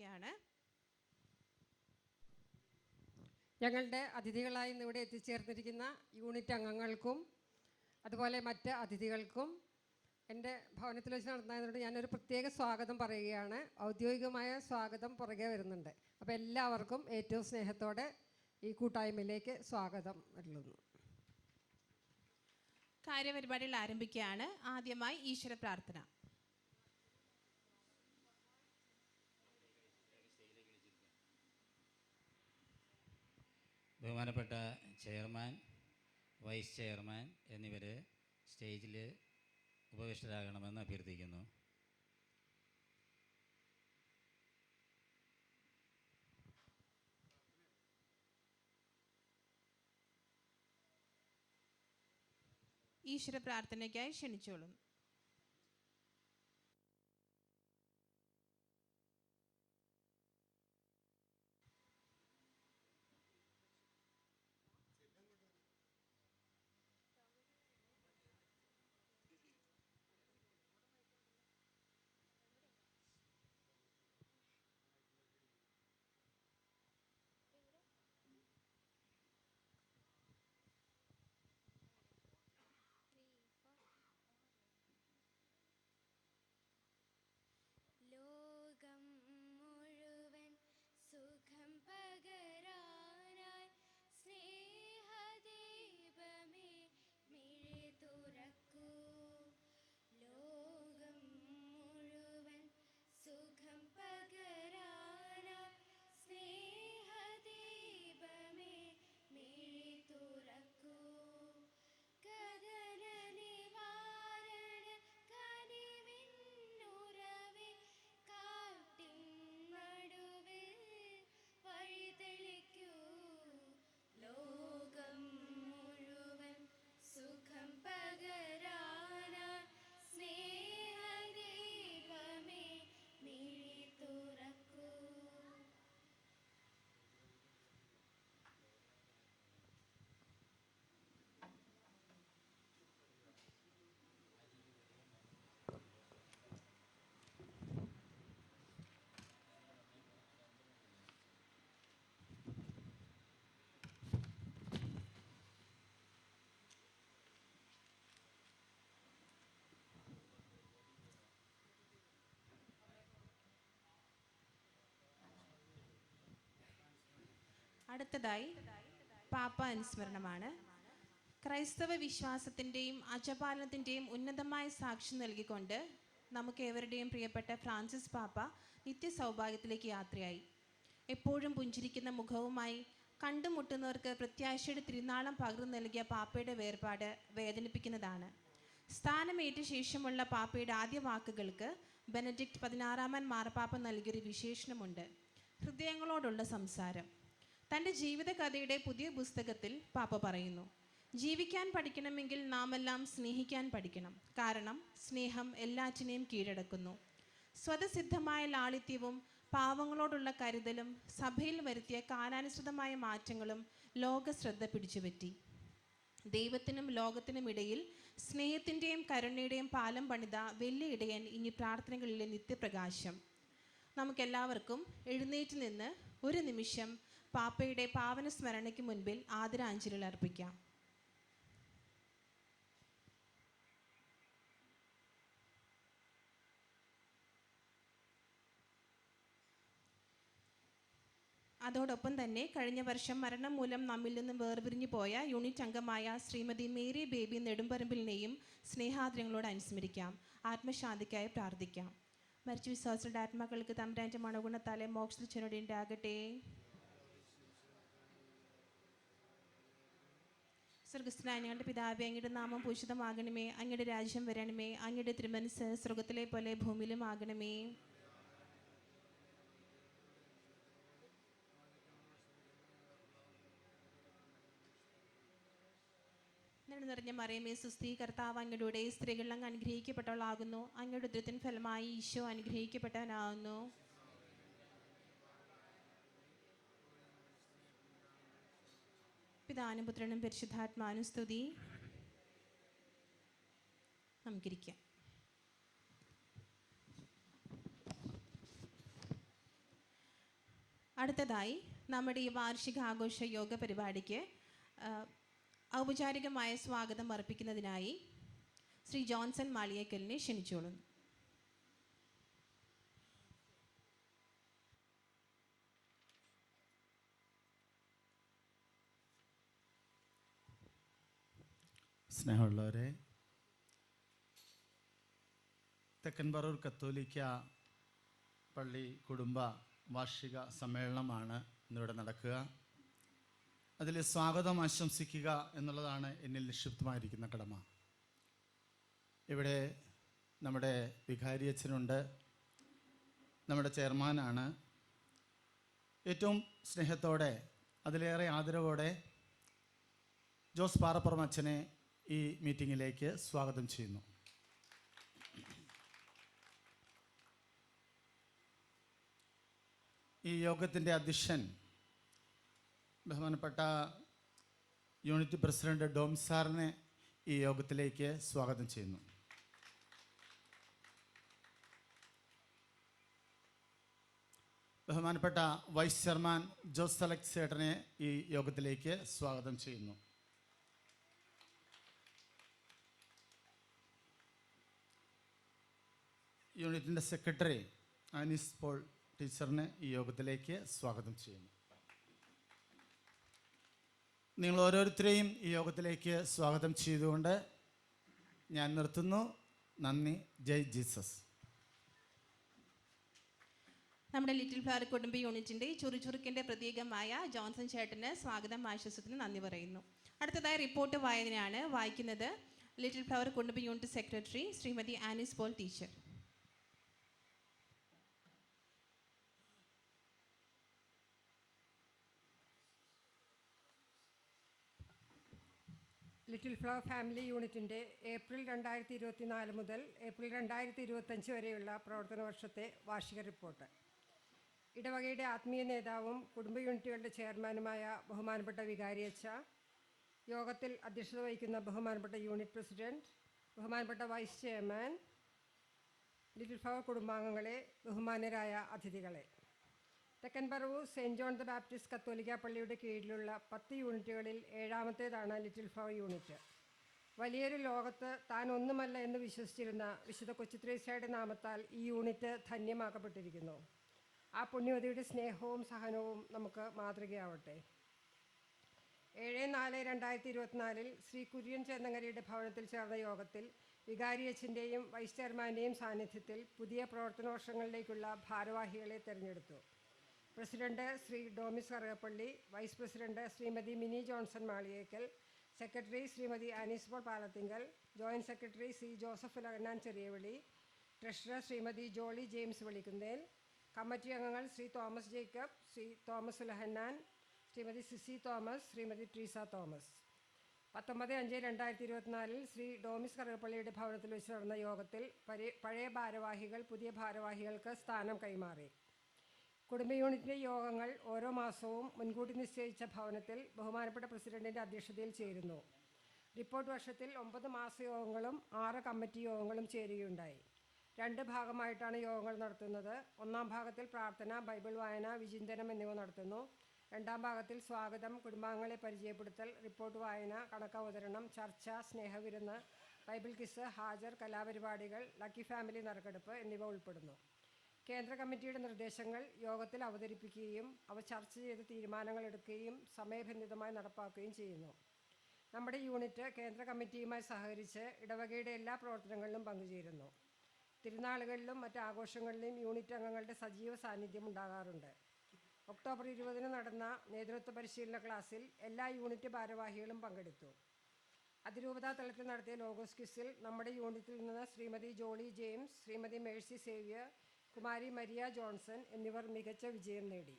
ആരംഭിക്കുകയാണ്. ഞങ്ങളുടെ അതിഥികളായി ഇന്നിവിടെ എത്തിച്ചേർന്നിരിക്കുന്ന യൂണിറ്റ് അംഗങ്ങൾക്കും അതുപോലെ മറ്റ് അതിഥികൾക്കും എൻ്റെ ഭവനത്തിൽ വെച്ച് നടന്നതുകൊണ്ട് ഞാനൊരു പ്രത്യേക സ്വാഗതം പറയുകയാണ്. ഔദ്യോഗികമായ സ്വാഗതം പുറകെ വരുന്നുണ്ട്. അപ്പോൾ എല്ലാവർക്കും ഏറ്റവും സ്നേഹത്തോടെ ഈ കൂട്ടായ്മയിലേക്ക് സ്വാഗതം നൽകുന്നു. കാര്യപരിപാടികൾ ആരംഭിക്കുകയാണ്. ആദ്യമായി ഈശ്വര പ്രാർത്ഥന. ബഹുമാനപ്പെട്ട ചെയർമാൻ, വൈസ് ചെയർമാൻ എന്നിവർ സ്റ്റേജിൽ ഉപവിഷ്ടരാകണമെന്ന് അഭ്യർത്ഥിക്കുന്നു. ഈശ്വര പ്രാർത്ഥനയ്ക്കായി ക്ഷണിച്ചോളും. ലോകം മുഴുവൻ സുഖം പകരാനായി സ്നേഹദീപമേ മിഴി തുറക്കൂ. ലോകം മുഴുവൻ സുഖം പകരാനായി സ്നേഹദീപമേ മിഴി തുറക്കൂ. കദന നിവാരണ കനിവിന്നുറവേ കാട്ടിൻ നടുവിൽ വഴിതെളിക്കൂ. ലോകം മുഴുവൻ സുഖം പകരാനായി സ്നേഹദീപമേ മിഴി തുറക്കൂ. അടുത്തതായി പാപ്പ അനുസ്മരണമാണ്. ക്രൈസ്തവ വിശ്വാസത്തിൻ്റെയും അജപാലനത്തിൻ്റെയും ഉന്നതമായ സാക്ഷ്യം നൽകിക്കൊണ്ട് നമുക്കേവരുടെയും പ്രിയപ്പെട്ട ഫ്രാൻസിസ് പാപ്പ നിത്യസൗഭാഗ്യത്തിലേക്ക് യാത്രയായി. എപ്പോഴും പുഞ്ചിരിക്കുന്ന മുഖവുമായി കണ്ടുമുട്ടുന്നവർക്ക് പ്രത്യാശയുടെ തിരുനാളം പകർന്നു നൽകിയ പാപ്പയുടെ വേർപാട് വേദനിപ്പിക്കുന്നതാണ്. സ്ഥാനമേറ്റ ശേഷമുള്ള പാപ്പയുടെ ആദ്യ വാക്കുകൾക്ക് ബെനഡിക്റ്റ് 16 മാർപ്പാപ്പ നൽകിയൊരു വിശേഷണമുണ്ട്: ഹൃദയങ്ങളോടുള്ള സംസാരം. തൻ്റെ ജീവിതകഥയുടെ പുതിയ പുസ്തകത്തിൽ പാപ്പ പറയുന്നു, ജീവിക്കാൻ പഠിക്കണമെങ്കിൽ നാമെല്ലാം സ്നേഹിക്കാൻ പഠിക്കണം. കാരണം സ്നേഹം എല്ലാറ്റിനെയും കീഴടക്കുന്നു. സ്വതസിദ്ധമായ ലാളിത്യവും പാവങ്ങളോടുള്ള കരുതലും സഭയിൽ വരുത്തിയ കാലാനുസൃതമായ മാറ്റങ്ങളും ലോക ശ്രദ്ധ പിടിച്ചുപറ്റി. ദൈവത്തിനും ലോകത്തിനും ഇടയിൽ സ്നേഹത്തിൻ്റെയും കരുണയുടെയും പാലം പണിത വലിയ ഇടയൻ ഇനി പ്രാർത്ഥനകളിലെ നിത്യപ്രകാശം. നമുക്കെല്ലാവർക്കും എഴുന്നേറ്റ് നിന്ന് ഒരു നിമിഷം പാപ്പയുടെ പാവന സ്മരണയ്ക്ക് മുൻപിൽ ആദരാഞ്ജലികൾ അർപ്പിക്കാം. അതോടൊപ്പം തന്നെ കഴിഞ്ഞ വർഷം മരണം മൂലം നമ്മിൽ നിന്നും വേർപിരിഞ്ഞു പോയ യൂണിറ്റ് അംഗമായ ശ്രീമതി മേരി ബേബി നെടുമ്പറമ്പിലിനെയും സ്നേഹാദരങ്ങളോട് അനുസ്മരിക്കാം. ആത്മശാന്തിക്കായി പ്രാർത്ഥിക്കാം. മരിച്ച വിശ്വാസികളുടെ ആത്മാക്കൾക്ക് തമ്പുരാൻ്റെ മണഗുണത്താലെ മോക്ഷത്തിൽ ചെന്നുണ്ടാകട്ടെ. സ്വർഗസ്ഥനായ ഞങ്ങളുടെ പിതാവേ, അങ്ങയുടെ നാമം പൂഷിതമാകണമേ. അങ്ങയുടെ രാജ്യം വരണമേ. അങ്ങയുടെ തിരുമനസ്സ് സ്വർഗത്തിലെ പോലെ ഭൂമിയിലും ആകണമേ. നിറഞ്ഞ മറിയമേ, സുസ്ഥി, കർത്താവ് അങ്ങയുടെ കൂടെ സ്ത്രീകൾ അങ്ങ് അനുഗ്രഹിക്കപ്പെട്ടവളാകുന്നു. അങ്ങയുടെ ഉദരത്തിൻ ഫലമായി ഈശോ അനുഗ്രഹിക്കപ്പെട്ടവനാകുന്നു. പിതാനും പുത്രനും പരിശുദ്ധാത്മാനും സ്തുതി. നമുക്കിരിക്കാം. അടുത്തതായി നമ്മുടെ ഈ വാർഷിക ആഘോഷ യോഗ പരിപാടിക്ക് ഔപചാരികമായ സ്വാഗതം അർപ്പിക്കുന്നതിനായി ശ്രീ ജോൺസൺ മാളിയേക്കലിനെ ക്ഷണിച്ചോളുന്നു. സ്നേഹമുള്ളവരെ, തെക്കൻ പറവൂർ കത്തോലിക്ക പള്ളി കുടുംബ വാർഷിക സമ്മേളനമാണ് ഇന്നിവിടെ നടക്കുക. അതിൽ സ്വാഗതം ആശംസിക്കുക എന്നുള്ളതാണ് എന്നിൽ നിക്ഷിപ്തമായിരിക്കുന്ന കടമ. ഇവിടെ നമ്മുടെ വികാരി അച്ഛനുണ്ട്, നമ്മുടെ ചെയർമാനാണ്. ഏറ്റവും സ്നേഹത്തോടെ അതിലേറെ ആദരവോടെ ജോസ് പാറപ്പുറം അച്ഛനെ ഈ മീറ്റിങ്ങിലേക്ക് സ്വാഗതം ചെയ്യുന്നു. ഈ യോഗത്തിൻ്റെ അധ്യക്ഷൻ ബഹുമാനപ്പെട്ട യൂണിറ്റ് പ്രസിഡന്റ് ഡോം സാറിനെ ഈ യോഗത്തിലേക്ക് സ്വാഗതം ചെയ്യുന്നു. ബഹുമാനപ്പെട്ട വൈസ് ചെയർമാൻ ജോസ് അലക്സ് ചേട്ടനെ ഈ യോഗത്തിലേക്ക് സ്വാഗതം ചെയ്യുന്നു. യൂണിറ്റിൻ്റെ സെക്രട്ടറി ആനീസ് പോൾ ടീച്ചറിനെ ഈ യോഗത്തിലേക്ക് സ്വാഗതം ചെയ്യുന്നു. നിങ്ങൾ ഓരോരുത്തരെയും ഈ യോഗത്തിലേക്ക് സ്വാഗതം ചെയ്തുകൊണ്ട് ഞാൻ നിർത്തുന്നു. നന്ദി. ജയ് ജീസസ്. നമ്മുടെ ലിറ്റിൽ ഫ്ലവർ കുടുംബ യൂണിറ്റിൻ്റെ ചുറുചുറുക്കിൻ്റെ പ്രതീകമായ ജോൺസൺ ചേട്ടന് സ്വാഗതം ആശംസത്തിന് നന്ദി പറയുന്നു. അടുത്തതായി റിപ്പോർട്ട് വായനയാണ്. വായിക്കുന്നത് ലിറ്റിൽ ഫ്ലവർ കുടുംബ unit secretary Shrimati Anees Paul teacher. Little Flower family യൂണിറ്റിൻ്റെ ഏപ്രിൽ 2024 മുതൽ ഏപ്രിൽ 2025 വരെയുള്ള പ്രവർത്തന വർഷത്തെ വാർഷിക റിപ്പോർട്ട്. ഇടവകയുടെ ആത്മീയ നേതാവും കുടുംബ യൂണിറ്റുകളുടെ ചെയർമാനുമായ ബഹുമാനപ്പെട്ട വികാരി അച്ഛ, യോഗത്തിൽ അധ്യക്ഷത വഹിക്കുന്ന ബഹുമാനപ്പെട്ട യൂണിറ്റ് പ്രസിഡന്റ്, ബഹുമാനപ്പെട്ട വൈസ് ചെയർമാൻ, ലിറ്റിൽ ഫ്ലവർ കുടുംബാംഗങ്ങളെ, ബഹുമാന്യരായ അതിഥികളെ, തെക്കൻ Paravur saint John the Baptist കത്തോലിക്ക പള്ളിയുടെ കീഴിലുള്ള 10 യൂണിറ്റുകളിൽ 7ാമത്തേതാണ് ലിറ്റിൽ ഫ്ലവർ യൂണിറ്റ്. വലിയൊരു ലോകത്ത് താൻ ഒന്നുമല്ല എന്ന് വിശ്വസിച്ചിരുന്ന വിശുദ്ധ കൊച്ചുത്രേസ്യയുടെ നാമത്താൽ ഈ യൂണിറ്റ് ധന്യമാക്കപ്പെട്ടിരിക്കുന്നു. ആ പുണ്യവതിയുടെ സ്നേഹവും സഹനവും നമുക്ക് മാതൃകയാവട്ടെ. 7/4/2024 ശ്രീ കുര്യൻ ചേന്നങ്ങരയുടെ ഭവനത്തിൽ ചേർന്ന യോഗത്തിൽ വികാരി അച്ഛൻ്റെയും വൈസ് ചെയർമാൻ്റെയും സാന്നിധ്യത്തിൽ പുതിയ പ്രവർത്തന വർഷങ്ങളിലേക്കുള്ള ഭാരവാഹികളെ തിരഞ്ഞെടുത്തു. President Shri Domis Karukappally, vice president Shrimati Mini Johnson Maliyekkal, secretary Shrimati Anees Paul Palathinkal, joint secretary Shri Joseph Lagannan Cheriyavili, treasurer Shrimati Jolly James Velikkunnel, committee അംഗങ്ങൾ Shri Thomas Jacob, Shri Thomas Lahannan, Shrimati Sisi Thomas, Shrimati Treesa Thomas. 19/5/2024 Shri Domis കറുകപ്പള്ളിയുടെ ഭവനത്തിൽ വെച്ച് നടന്ന യോഗത്തിൽ പഴയ ഭാരവാഹികൾ പുതിയ ഭാരവാഹികൾക്ക് സ്ഥാനം കൈമാറി. കുടുംബ യൂണിറ്റിൻ്റെ യോഗങ്ങൾ ഓരോ മാസവും മുൻകൂട്ടി നിശ്ചയിച്ച ഭവനത്തിൽ ബഹുമാനപ്പെട്ട പ്രസിഡന്റിൻ്റെ അധ്യക്ഷതയിൽ ചേരുന്നു. റിപ്പോർട്ട് വർഷത്തിൽ 9 മാസയോഗങ്ങളും 6 കമ്മിറ്റി യോഗങ്ങളും ചേരുകയുണ്ടായി. 2 ഭാഗമായിട്ടാണ് യോഗങ്ങൾ നടത്തുന്നത്. 1-ാം ഭാഗത്തിൽ പ്രാർത്ഥന, ബൈബിൾ വായന, വിചിന്തനം എന്നിവ നടത്തുന്നു. 2-ാം ഭാഗത്തിൽ സ്വാഗതം, കുടുംബാംഗങ്ങളെ പരിചയപ്പെടുത്തൽ, റിപ്പോർട്ട് വായന, കണക്കവതരണം, ചർച്ച, സ്നേഹവിരുന്ന്, ബൈബിൾ ക്വിസ്, ഹാജർ, കലാപരിപാടികൾ, ലക്കി ഫാമിലി നറുക്കെടുപ്പ് എന്നിവ ഉൾപ്പെടുന്നു. കേന്ദ്ര കമ്മിറ്റിയുടെ നിർദ്ദേശങ്ങൾ യോഗത്തിൽ അവതരിപ്പിക്കുകയും അവ ചർച്ച ചെയ്ത് തീരുമാനങ്ങൾ എടുക്കുകയും സമയബന്ധിതമായി നടപ്പാക്കുകയും ചെയ്യുന്നു. നമ്മുടെ യൂണിറ്റ് കേന്ദ്ര കമ്മിറ്റിയുമായി സഹകരിച്ച് ഇടവകയുടെ എല്ലാ പ്രവർത്തനങ്ങളിലും പങ്കുചേരുന്നു. തിരുനാളുകളിലും മറ്റ് ആഘോഷങ്ങളിലും യൂണിറ്റ് അംഗങ്ങളുടെ സജീവ സാന്നിധ്യം ഉണ്ടാകാറുണ്ട്. ഒക്ടോബർ 20 നടന്ന നേതൃത്വ പരിശീലന ക്ലാസ്സിൽ എല്ലാ യൂണിറ്റ് ഭാരവാഹികളും പങ്കെടുത്തു. അതിരൂപതാ തലത്തിൽ നടത്തിയ ലോഗോസ് ക്വിസിൽ നമ്മുടെ യൂണിറ്റിൽ നിന്ന് Shrimati Jolly James, Shrimati Mercy Xavier, Kumari Maria Johnson എന്നിവർ മികച്ച വിജയം നേടി.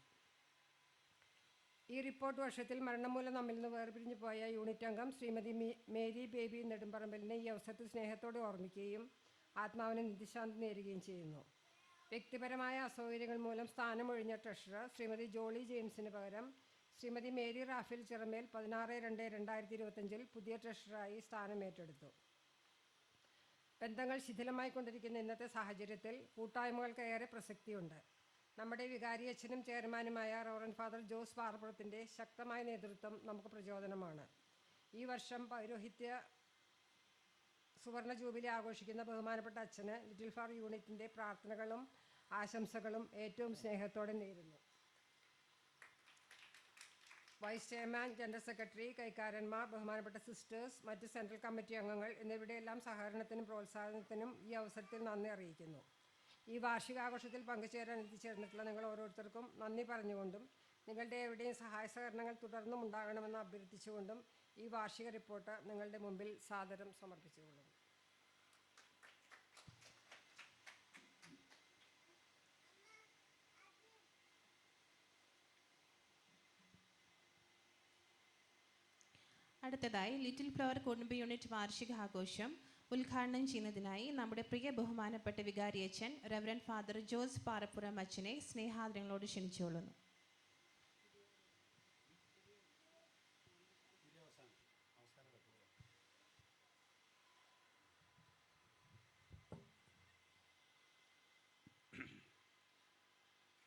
ഈ റിപ്പോർട്ട് വർഷത്തിൽ മരണം മൂലം നമ്മിൽ നിന്ന് വേർപിരിഞ്ഞു പോയ യൂണിറ്റ് അംഗം ശ്രീമതി മേരി ബേബി നെടുമ്പറമ്പലിനെ ഈ അവസരത്തിൽ സ്നേഹത്തോടെ ഓർമ്മിക്കുകയും ആത്മാവിന് നിത്യശാന്തി നേരുകയും ചെയ്യുന്നു. വ്യക്തിപരമായ അസൗകര്യങ്ങൾ മൂലം സ്ഥാനമൊഴിഞ്ഞ ട്രഷറർ ശ്രീമതി ജോളി ജെയിംസിന് പകരം ശ്രീമതി മേരി റാഫേൽ ചിറമേൽ 16/2/2025 പുതിയ ട്രഷററായി സ്ഥാനമേറ്റെടുത്തു. ബന്ധങ്ങൾ ശിഥിലമായിക്കൊണ്ടിരിക്കുന്ന ഇന്നത്തെ സാഹചര്യത്തിൽ കൂട്ടായ്മകൾക്ക് ഏറെ പ്രസക്തിയുണ്ട്. നമ്മുടെ വികാരി അച്ഛനും ചെയർമാനുമായ റവറൻ ഫാദർ ജോസ് പാറപ്പുറത്തിൻ്റെ ശക്തമായ നേതൃത്വം നമുക്ക് പ്രചോദനമാണ്. ഈ വർഷം പൗരോഹിത്യ സുവർണ ജൂബിലി ആഘോഷിക്കുന്ന ബഹുമാനപ്പെട്ട അച്ഛന് ലിറ്റിൽ ഫ്ലവർ യൂണിറ്റിൻ്റെ പ്രാർത്ഥനകളും ആശംസകളും ഏറ്റവും സ്നേഹത്തോടെ നേരുന്നു. വൈസ് ചെയർമാൻ, ജനറൽ സെക്രട്ടറി, കൈക്കാരന്മാർ, ബഹുമാനപ്പെട്ട സിസ്റ്റേഴ്സ്, മറ്റ് സെൻട്രൽ കമ്മിറ്റി അംഗങ്ങൾ എന്നിവരുടെ എല്ലാം സഹകരണത്തിനും പ്രോത്സാഹനത്തിനും ഈ അവസരത്തിൽ നന്ദി അറിയിക്കുന്നു. ഈ വാർഷികാഘോഷത്തിൽ പങ്കുചേരാൻ എത്തിച്ചേർന്നിട്ടുള്ള നിങ്ങൾ ഓരോരുത്തർക്കും നന്ദി പറഞ്ഞുകൊണ്ടും നിങ്ങളുടെ എവിടെയും സഹായ സഹകരണങ്ങൾ തുടർന്നും ഉണ്ടാകണമെന്ന് അഭ്യർത്ഥിച്ചുകൊണ്ടും ഈ വാർഷിക റിപ്പോർട്ട് നിങ്ങളുടെ മുമ്പിൽ സാദരം സമർപ്പിച്ചുകൊള്ളുന്നു. അടുത്തതായി ലിറ്റിൽ ഫ്ലവർ കുടുംബ യൂണിറ്റ് വാർഷികാഘോഷം ഉദ്ഘാടനം ചെയ്യുന്നതിനായി നമ്മുടെ പ്രിയ ബഹുമാനപ്പെട്ട വികാരിയച്ഛൻ റെവറൻ ഫാദർ ജോസ് പാറപ്പുറം അച്ഛനെ സ്നേഹാദരങ്ങളോട് ക്ഷണിച്ചുകൊള്ളുന്നു.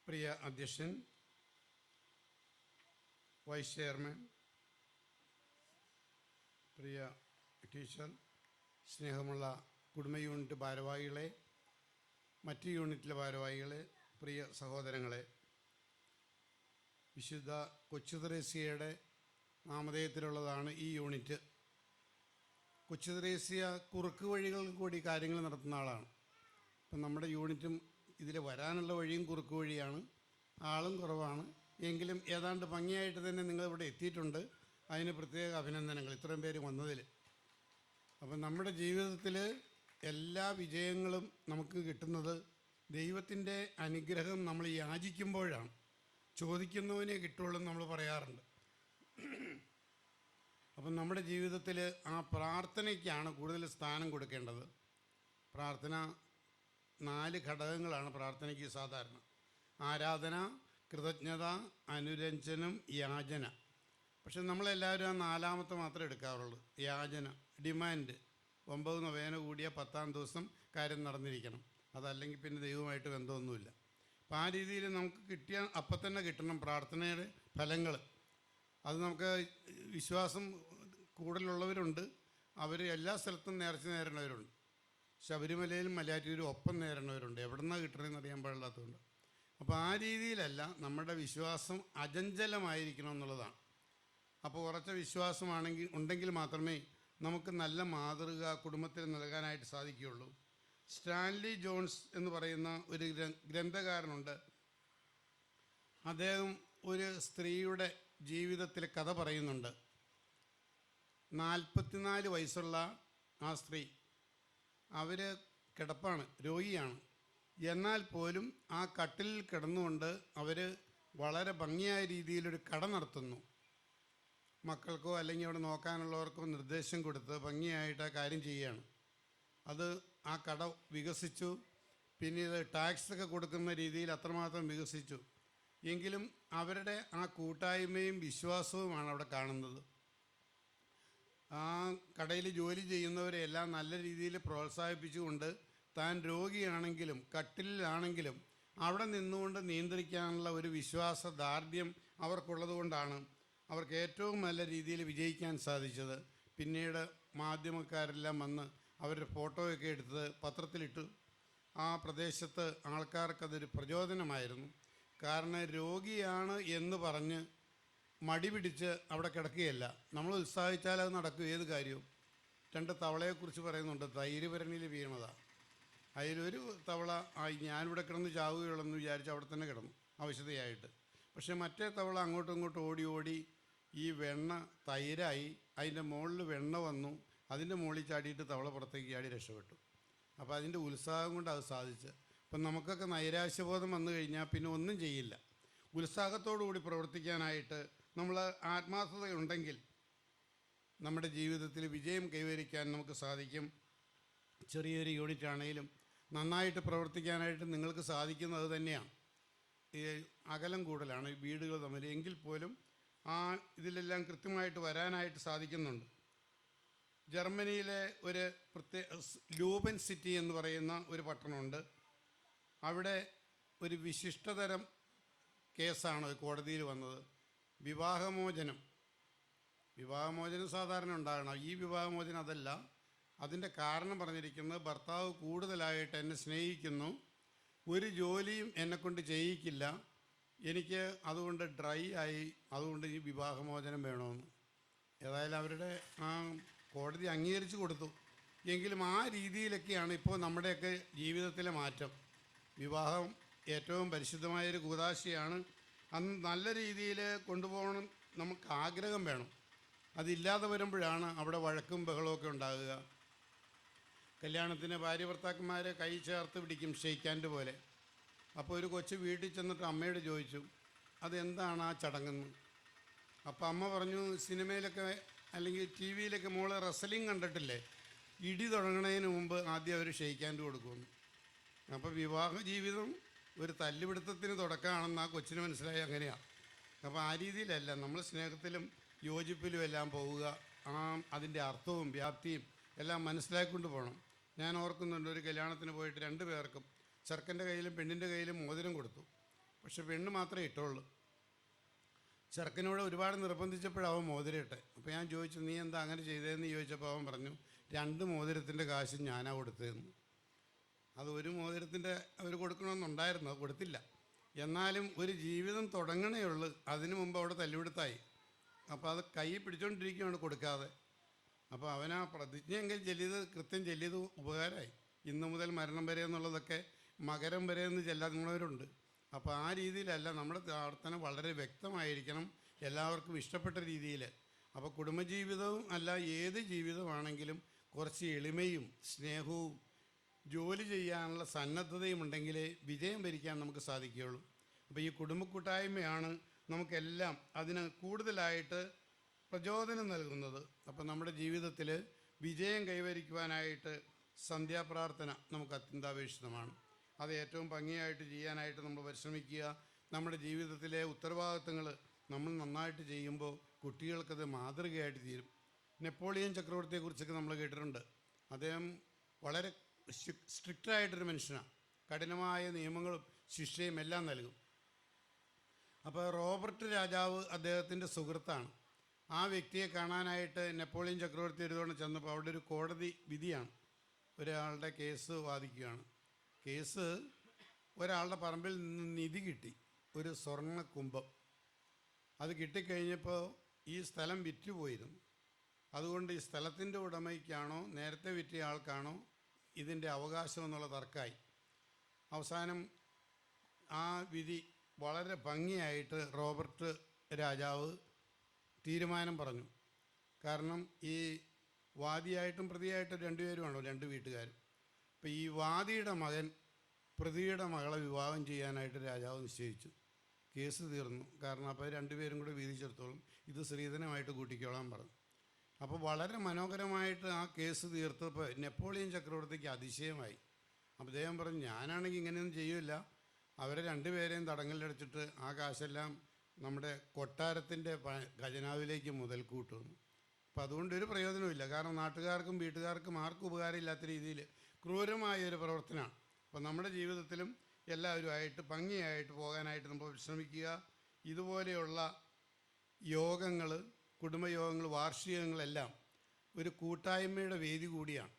പ്രിയ അധ്യക്ഷൻ, വൈസ് ചെയർമാൻ, പ്രിയ ടീച്ചർ, സ്നേഹമുള്ള കുടുംബ യൂണിറ്റ് ഭാരവാഹികളെ, മറ്റ് യൂണിറ്റിലെ ഭാരവാഹികളെ, പ്രിയ സഹോദരങ്ങളെ, വിശുദ്ധ കൊച്ചു ത്രേസ്യയുടെ നാമധേയത്തിലുള്ളതാണ് ഈ യൂണിറ്റ്. കൊച്ചു ത്രേസ്യ കുറുക്ക് വഴികളിൽ കൂടി കാര്യങ്ങൾ നടത്തുന്ന ആളാണ്. അപ്പം നമ്മുടെ യൂണിറ്റും ഇതിൽ വരാനുള്ള വഴിയും കുറുക്ക് വഴിയാണ്, ആളും കുറവാണ്. എങ്കിലും ഏതാണ്ട് ഭംഗിയായിട്ട് തന്നെ നിങ്ങളിവിടെ എത്തിയിട്ടുണ്ട്. അതിന് പ്രത്യേക അഭിനന്ദനങ്ങൾ, ഇത്രയും പേര് വന്നതിൽ. അപ്പം നമ്മുടെ ജീവിതത്തിൽ എല്ലാ വിജയങ്ങളും നമുക്ക് കിട്ടുന്നത് ദൈവത്തിൻ്റെ അനുഗ്രഹം നമ്മൾ യാചിക്കുമ്പോഴാണ്. ചോദിക്കുന്നവനെ കിട്ടുള്ളൂ നമ്മൾ പറയാറുണ്ട്. അപ്പം നമ്മുടെ ജീവിതത്തിൽ ആ പ്രാർത്ഥനയ്ക്കാണ് കൂടുതൽ സ്ഥാനം കൊടുക്കേണ്ടത്. പ്രാർത്ഥന 4 ഘടകങ്ങളാണ് പ്രാർത്ഥനയ്ക്ക് സാധാരണ: ആരാധന, കൃതജ്ഞത, അനുരഞ്ജനം, യാചന. പക്ഷെ നമ്മളെല്ലാവരും ആ 4ാമത്തെ മാത്രമേ എടുക്കാറുള്ളൂ, യാചന. ഡിമാൻഡ് 9 നൊവേന കൂടിയ 10ാം ദിവസം കാര്യം നടന്നിരിക്കണം, അതല്ലെങ്കിൽ പിന്നെ ദൈവമായിട്ട് ബന്ധമൊന്നുമില്ല. അപ്പോൾ ആ രീതിയിൽ നമുക്ക് കിട്ടിയ അപ്പം തന്നെ കിട്ടണം പ്രാർത്ഥനയുടെ ഫലങ്ങൾ. അത് നമുക്ക് വിശ്വാസം കൂടുതലുള്ളവരുണ്ട്, അവർ എല്ലാ സ്ഥലത്തും നേർച്ച നേരണവരുണ്ട്. ശബരിമലയിലും മലയാറ്റൂരും ഒപ്പം നേരണവരുണ്ട്, എവിടെ നിന്നാണ് കിട്ടണമെന്ന് അറിയാൻ പാടില്ലാത്തതുകൊണ്ട്. അപ്പോൾ ആ രീതിയിലല്ല, നമ്മുടെ വിശ്വാസം അചഞ്ചലമായിരിക്കണം എന്നുള്ളതാണ്. അപ്പോൾ ഉറച്ച വിശ്വാസമാണെങ്കിൽ ഉണ്ടെങ്കിൽ മാത്രമേ നമുക്ക് നല്ല മാതൃക കുടുംബത്തിന് നൽകാനായിട്ട് സാധിക്കുകയുള്ളൂ. സ്റ്റാൻലി ജോൺസ് എന്ന് പറയുന്ന ഒരു ഗ്രന്ഥകാരനുണ്ട്. അദ്ദേഹം ഒരു സ്ത്രീയുടെ ജീവിതത്തിലെ കഥ പറയുന്നുണ്ട്. 44 വയസ്സുള്ള ആ സ്ത്രീ, അവർ കിടപ്പാണ്, രോഗിയാണ്. എന്നാൽ പോലും ആ കട്ടിലിൽ കിടന്നുകൊണ്ട് അവർ വളരെ ഭംഗിയായ രീതിയിലൊരു കട നടത്തുന്നു. മക്കൾക്കോ അല്ലെങ്കിൽ അവിടെ നോക്കാനുള്ളവർക്കോ നിർദ്ദേശം കൊടുത്ത് ഭംഗിയായിട്ട് ആ കാര്യം ചെയ്യുകയാണ്. അത് ആ കട വികസിച്ചു. പിന്നീട് ടാക്സൊക്കെ കൊടുക്കുന്ന രീതിയിൽ അത്രമാത്രം വികസിച്ചു. എങ്കിലും അവരുടെ ആ കൂട്ടായ്മയും വിശ്വാസവുമാണ് അവിടെ കാണുന്നത്. ആ കടയിൽ ജോലി ചെയ്യുന്നവരെല്ലാം നല്ല രീതിയിൽ പ്രോത്സാഹിപ്പിച്ചുകൊണ്ട് താൻ രോഗിയാണെങ്കിലും കട്ടിലാണെങ്കിലും അവിടെ നിന്നുകൊണ്ട് നിയന്ത്രിക്കാനുള്ള ഒരു വിശ്വാസദാർഢ്യം അവർക്കുള്ളത് കൊണ്ടാണ് അവർക്ക് ഏറ്റവും നല്ല രീതിയിൽ വിജയിക്കാൻ സാധിച്ചത്. പിന്നീട് മാധ്യമക്കാരെല്ലാം വന്ന് അവരുടെ ഫോട്ടോയൊക്കെ എടുത്ത് പത്രത്തിലിട്ടു. ആ പ്രദേശത്ത് ആൾക്കാർക്കതൊരു പ്രചോദനമായിരുന്നു. കാരണം രോഗിയാണ് എന്ന് പറഞ്ഞ് മടി പിടിച്ച് അവിടെ കിടക്കുകയല്ല. നമ്മൾ ഉത്സാഹിച്ചാൽ അത് നടക്കും, ഏത് കാര്യവും. 2 തവളയെക്കുറിച്ച് പറയുന്നുണ്ട്, തൈര് ഭരണിയിൽ വീണതാണ്. അതിലൊരു തവള ഞാനിവിടെ കിടന്ന് ചാവുകയുള്ളെന്ന് വിചാരിച്ച് അവിടെ തന്നെ കിടന്നു അവശതയായിട്ട്. പക്ഷേ മറ്റേ തവള അങ്ങോട്ടും ഇങ്ങോട്ടും ഓടി ഓടി ഈ വെണ്ണ തൈരായി, അതിൻ്റെ മുകളിൽ വെണ്ണ വന്നു, അതിൻ്റെ മുകളിൽ ചാടിയിട്ട് തവള പുറത്തേക്ക് ചാടി രക്ഷപ്പെട്ടു. അപ്പോൾ അതിൻ്റെ ഉത്സാഹം കൊണ്ട് അത് സാധിച്ച്. അപ്പം നമുക്കൊക്കെ നൈരാശ്യബോധം വന്നു കഴിഞ്ഞാൽ പിന്നെ ഒന്നും ചെയ്യില്ല. ഉത്സാഹത്തോടു കൂടി പ്രവർത്തിക്കാനായിട്ട് നമ്മൾ ആത്മാർത്ഥതയുണ്ടെങ്കിൽ നമ്മുടെ ജീവിതത്തിൽ വിജയം കൈവരിക്കാൻ നമുക്ക് സാധിക്കും. ചെറിയൊരു യൂണിറ്റ് ആണെങ്കിലും നന്നായിട്ട് പ്രവർത്തിക്കാനായിട്ട് നിങ്ങൾക്ക് സാധിക്കുന്നത് തന്നെയാണ്. ഈ അകലം കൂടുതലാണ് ഈ വീടുകൾ തമ്മിൽ, എങ്കിൽ പോലും ആ ഇതിലെല്ലാം കൃത്യമായിട്ട് വരാനായിട്ട് സാധിക്കുന്നുണ്ട്. ജർമ്മനിയിലെ ഒരു ലൂബൻ സിറ്റി എന്ന് പറയുന്ന ഒരു പട്ടണമുണ്ട്. അവിടെ ഒരു വിശിഷ്ടതരം കേസാണ് കോടതിയിൽ വന്നത്. വിവാഹമോചനം സാധാരണ ഉണ്ടാകണം. ഈ വിവാഹമോചനം അതല്ല. അതിൻ്റെ കാരണം പറഞ്ഞിരിക്കുന്നത് ഭർത്താവ് കൂടുതലായിട്ട് എന്നെ സ്നേഹിക്കുന്നു, ഒരു ജോലിയും എന്നെക്കൊണ്ട് ചെയ്യിക്കില്ല, എനിക്ക് അതുകൊണ്ട് ഡ്രൈ ആയി, അതുകൊണ്ട് ഈ വിവാഹമോചനം വേണമെന്ന്. ഏതായാലും അവരുടെ ആ കോടതി അംഗീകരിച്ചു കൊടുത്തു. എങ്കിലും ആ രീതിയിലൊക്കെയാണ് ഇപ്പോൾ നമ്മുടെയൊക്കെ ജീവിതത്തിലെ മാറ്റം. വിവാഹം ഏറ്റവും പരിശുദ്ധമായൊരു കൂദാശയാണ്. അന്ന് നല്ല രീതിയിൽ കൊണ്ടുപോകണം, നമുക്ക് ആഗ്രഹം വേണം. അതില്ലാതെ വരുമ്പോഴാണ് അവിടെ വഴക്കും ബഹളമൊക്കെ ഉണ്ടാകുക. കല്യാണത്തിന് ഭാര്യ ഭർത്താക്കന്മാരെ കൈ ചേർത്ത് പിടിക്കും, ഷെയ്ക്കാൻഡ് പോലെ. അപ്പോൾ ഒരു കൊച്ചു വീട്ടിൽ ചെന്നിട്ട് അമ്മയോട് ചോദിച്ചു, അതെന്താണ് ആ ചടങ്ങെന്ന്. അപ്പോൾ അമ്മ പറഞ്ഞു, സിനിമയിലൊക്കെ അല്ലെങ്കിൽ ടി വിയിലൊക്കെ മോള് റെസ്ലിംഗ് കണ്ടിട്ടില്ലേ, ഇടി തുടങ്ങുന്നതിന് മുമ്പ് ആദ്യം അവർ ഷെയ്ക്കാൻഡ് കൊടുക്കുമെന്ന്. അപ്പോൾ വിവാഹ ജീവിതം ഒരു തല്ലുപിടുത്തത്തിന് തുടക്കമാണെന്ന് ആ കൊച്ചിന് മനസ്സിലായി. അങ്ങനെയാണ്. അപ്പോൾ ആ രീതിയിലല്ല, നമ്മൾ സ്നേഹത്തിലും യോജിപ്പിലും എല്ലാം പോവുക. അതിൻ്റെ അർത്ഥവും വ്യാപ്തിയും എല്ലാം മനസ്സിലാക്കിക്കൊണ്ട് പോകണം. ഞാൻ ഓർക്കുന്നുണ്ട്, ഒരു കല്യാണത്തിന് പോയിട്ട് 2 പേർക്കും, ചെറുക്കൻ്റെ കയ്യിലും പെണ്ണിൻ്റെ കയ്യിലും മോതിരം കൊടുത്തു. പക്ഷെ പെണ്ണ് മാത്രമേ ഇട്ടുള്ളൂ. ചെറുക്കനോട് ഒരുപാട് നിർബന്ധിച്ചപ്പോഴവൻ മോതിരം ഇട്ടെ. അപ്പോൾ ഞാൻ ചോദിച്ചു, നീ എന്താ അങ്ങനെ ചെയ്തതെന്ന് ചോദിച്ചപ്പോൾ അവൻ പറഞ്ഞു, 2 മോതിരത്തിൻ്റെ കാശ് ഞാനാ കൊടുത്തതെന്ന്. അത് ഒരു മോതിരത്തിൻ്റെ അവർ കൊടുക്കണമെന്നുണ്ടായിരുന്നു, അത് കൊടുത്തില്ല. എന്നാലും ഒരു ജീവിതം തുടങ്ങണേ ഉള്ളൂ, അതിനു മുമ്പ് അവിടെ തല്ലുപിടുത്തായി. അപ്പോൾ അത് കൈ പിടിച്ചുകൊണ്ടിരിക്കുകയാണ് കൊടുക്കാതെ. അപ്പോൾ അവനാ പ്രതിജ്ഞയെങ്കിൽ ചെല്ലിയത് കൃത്യം ചെല്ലിയത് ഉപകാരമായി. ഇന്ന് മുതൽ മരണം വരെ എന്നുള്ളതൊക്കെ മകരം വരെ എന്ന് ചെല്ലാവുന്നവരുണ്ട്. അപ്പോൾ ആ രീതിയിലല്ല, നമ്മുടെ പ്രാർത്ഥന വളരെ വ്യക്തമായിരിക്കണം, എല്ലാവർക്കും ഇഷ്ടപ്പെട്ട രീതിയിൽ. അപ്പോൾ കുടുംബജീവിതവും അല്ല, ഏത് ജീവിതമാണെങ്കിലും കുറച്ച് എളിമയും സ്നേഹവും ജോലി ചെയ്യാനുള്ള സന്നദ്ധതയും ഉണ്ടെങ്കിലേ വിജയം വരിക്കാൻ നമുക്ക് സാധിക്കുകയുള്ളൂ. അപ്പോൾ ഈ കുടുംബ കൂട്ടായ്മയാണ് നമുക്കെല്ലാം അതിന് കൂടുതലായിട്ട് പ്രചോദനം നൽകുന്നത്. അപ്പോൾ നമ്മുടെ ജീവിതത്തിൽ വിജയം കൈവരിക്കുവാനായിട്ട് സന്ധ്യാപ്രാർത്ഥന നമുക്ക് അത്യന്താപേക്ഷിതമാണ്. അത് ഏറ്റവും ഭംഗിയായിട്ട് ചെയ്യാനായിട്ട് നമ്മൾ പരിശ്രമിക്കുക. നമ്മുടെ ജീവിതത്തിലെ ഉത്തരവാദിത്തങ്ങൾ നമ്മൾ നന്നായിട്ട് ചെയ്യുമ്പോൾ കുട്ടികൾക്കത് മാതൃകയായിട്ട് തീരും. നെപ്പോളിയൻ ചക്രവർത്തിയെക്കുറിച്ചൊക്കെ നമ്മൾ കേട്ടിട്ടുണ്ട്. അദ്ദേഹം വളരെ സ്ട്രിക്റ്റായിട്ടൊരു മനുഷ്യനാണ്. കഠിനമായ നിയമങ്ങളും ശിക്ഷയും എല്ലാം നൽകും. അപ്പോൾ റോബർട്ട് രാജാവ് അദ്ദേഹത്തിൻ്റെ സുഹൃത്താണ്. ആ വ്യക്തിയെ കാണാനായിട്ട് നെപ്പോളിയൻ ചക്രവർത്തി ഒരു തവണ ചെന്നപ്പോൾ അവിടെ ഒരു കോടതി വിധിയാണ്. ഒരാളുടെ കേസ് വാദിക്കുകയാണ്. കേസ് ഒരാളുടെ പറമ്പിൽ നിന്ന് നിധി കിട്ടി, ഒരു സ്വർണ്ണ കുംഭം. അത് കിട്ടിക്കഴിഞ്ഞപ്പോൾ ഈ സ്ഥലം വിറ്റുപോയിരുന്നു. അതുകൊണ്ട് ഈ സ്ഥലത്തിൻ്റെ ഉടമയ്ക്കാണോ നേരത്തെ വിറ്റിയ ആൾക്കാണോ ഇതിൻ്റെ അവകാശം എന്നുള്ള തർക്കമായി. അവസാനം ആ വിധി വളരെ ഭംഗിയായിട്ട് റോബർട്ട് രാജാവ് തീരുമാനം പറഞ്ഞു. കാരണം ഈ വാദിയായിട്ടും പ്രതിയായിട്ടും 2 പേരുമാണോ, 2 വീട്ടുകാരും. അപ്പോൾ ഈ വാദിയുടെ മകൻ പ്രതിയുടെ മകളെ വിവാഹം ചെയ്യാനായിട്ട് രാജാവ് നിശ്ചയിച്ചു. കേസ് തീർന്നു. കാരണം അപ്പോൾ 2 പേരും കൂടെ വീതിച്ചെടുത്തോളും, ഇത് സ്ത്രീധനമായിട്ട് കൂട്ടിക്കോളാൻ പറഞ്ഞു. അപ്പോൾ വളരെ മനോഹരമായിട്ട് ആ കേസ് തീർത്തപ്പോൾ നെപ്പോളിയൻ ചക്രവർത്തിക്ക് അതിശയമായി. അപ്പോൾ അദ്ദേഹം പറഞ്ഞു, ഞാനാണെങ്കിൽ ഇങ്ങനെയൊന്നും ചെയ്യില്ല, അവരെ 2 പേരെയും തടങ്കലിലടച്ചിട്ട് ആ കാശെല്ലാം നമ്മുടെ കൊട്ടാരത്തിൻ്റെ ഖജനാവിലേക്ക് മുതൽക്കൂട്ടുന്നു. അപ്പോൾ അതുകൊണ്ടൊരു പ്രയോജനമില്ല. കാരണം നാട്ടുകാർക്കും വീട്ടുകാർക്കും ആർക്കും ഉപകാരമില്ലാത്ത രീതിയിൽ ക്രൂരമായൊരു പ്രവർത്തനമാണ്. അപ്പോൾ നമ്മുടെ ജീവിതത്തിലും എല്ലാവരുമായിട്ട് ഭംഗിയായിട്ട് പോകാനായിട്ട് നമ്മൾ ശ്രമിക്കുക. ഇതുപോലെയുള്ള യോഗങ്ങൾ, കുടുംബയോഗങ്ങൾ, വാർഷികങ്ങളെല്ലാം ഒരു കൂട്ടായ്മയുടെ വേദി കൂടിയാണ്.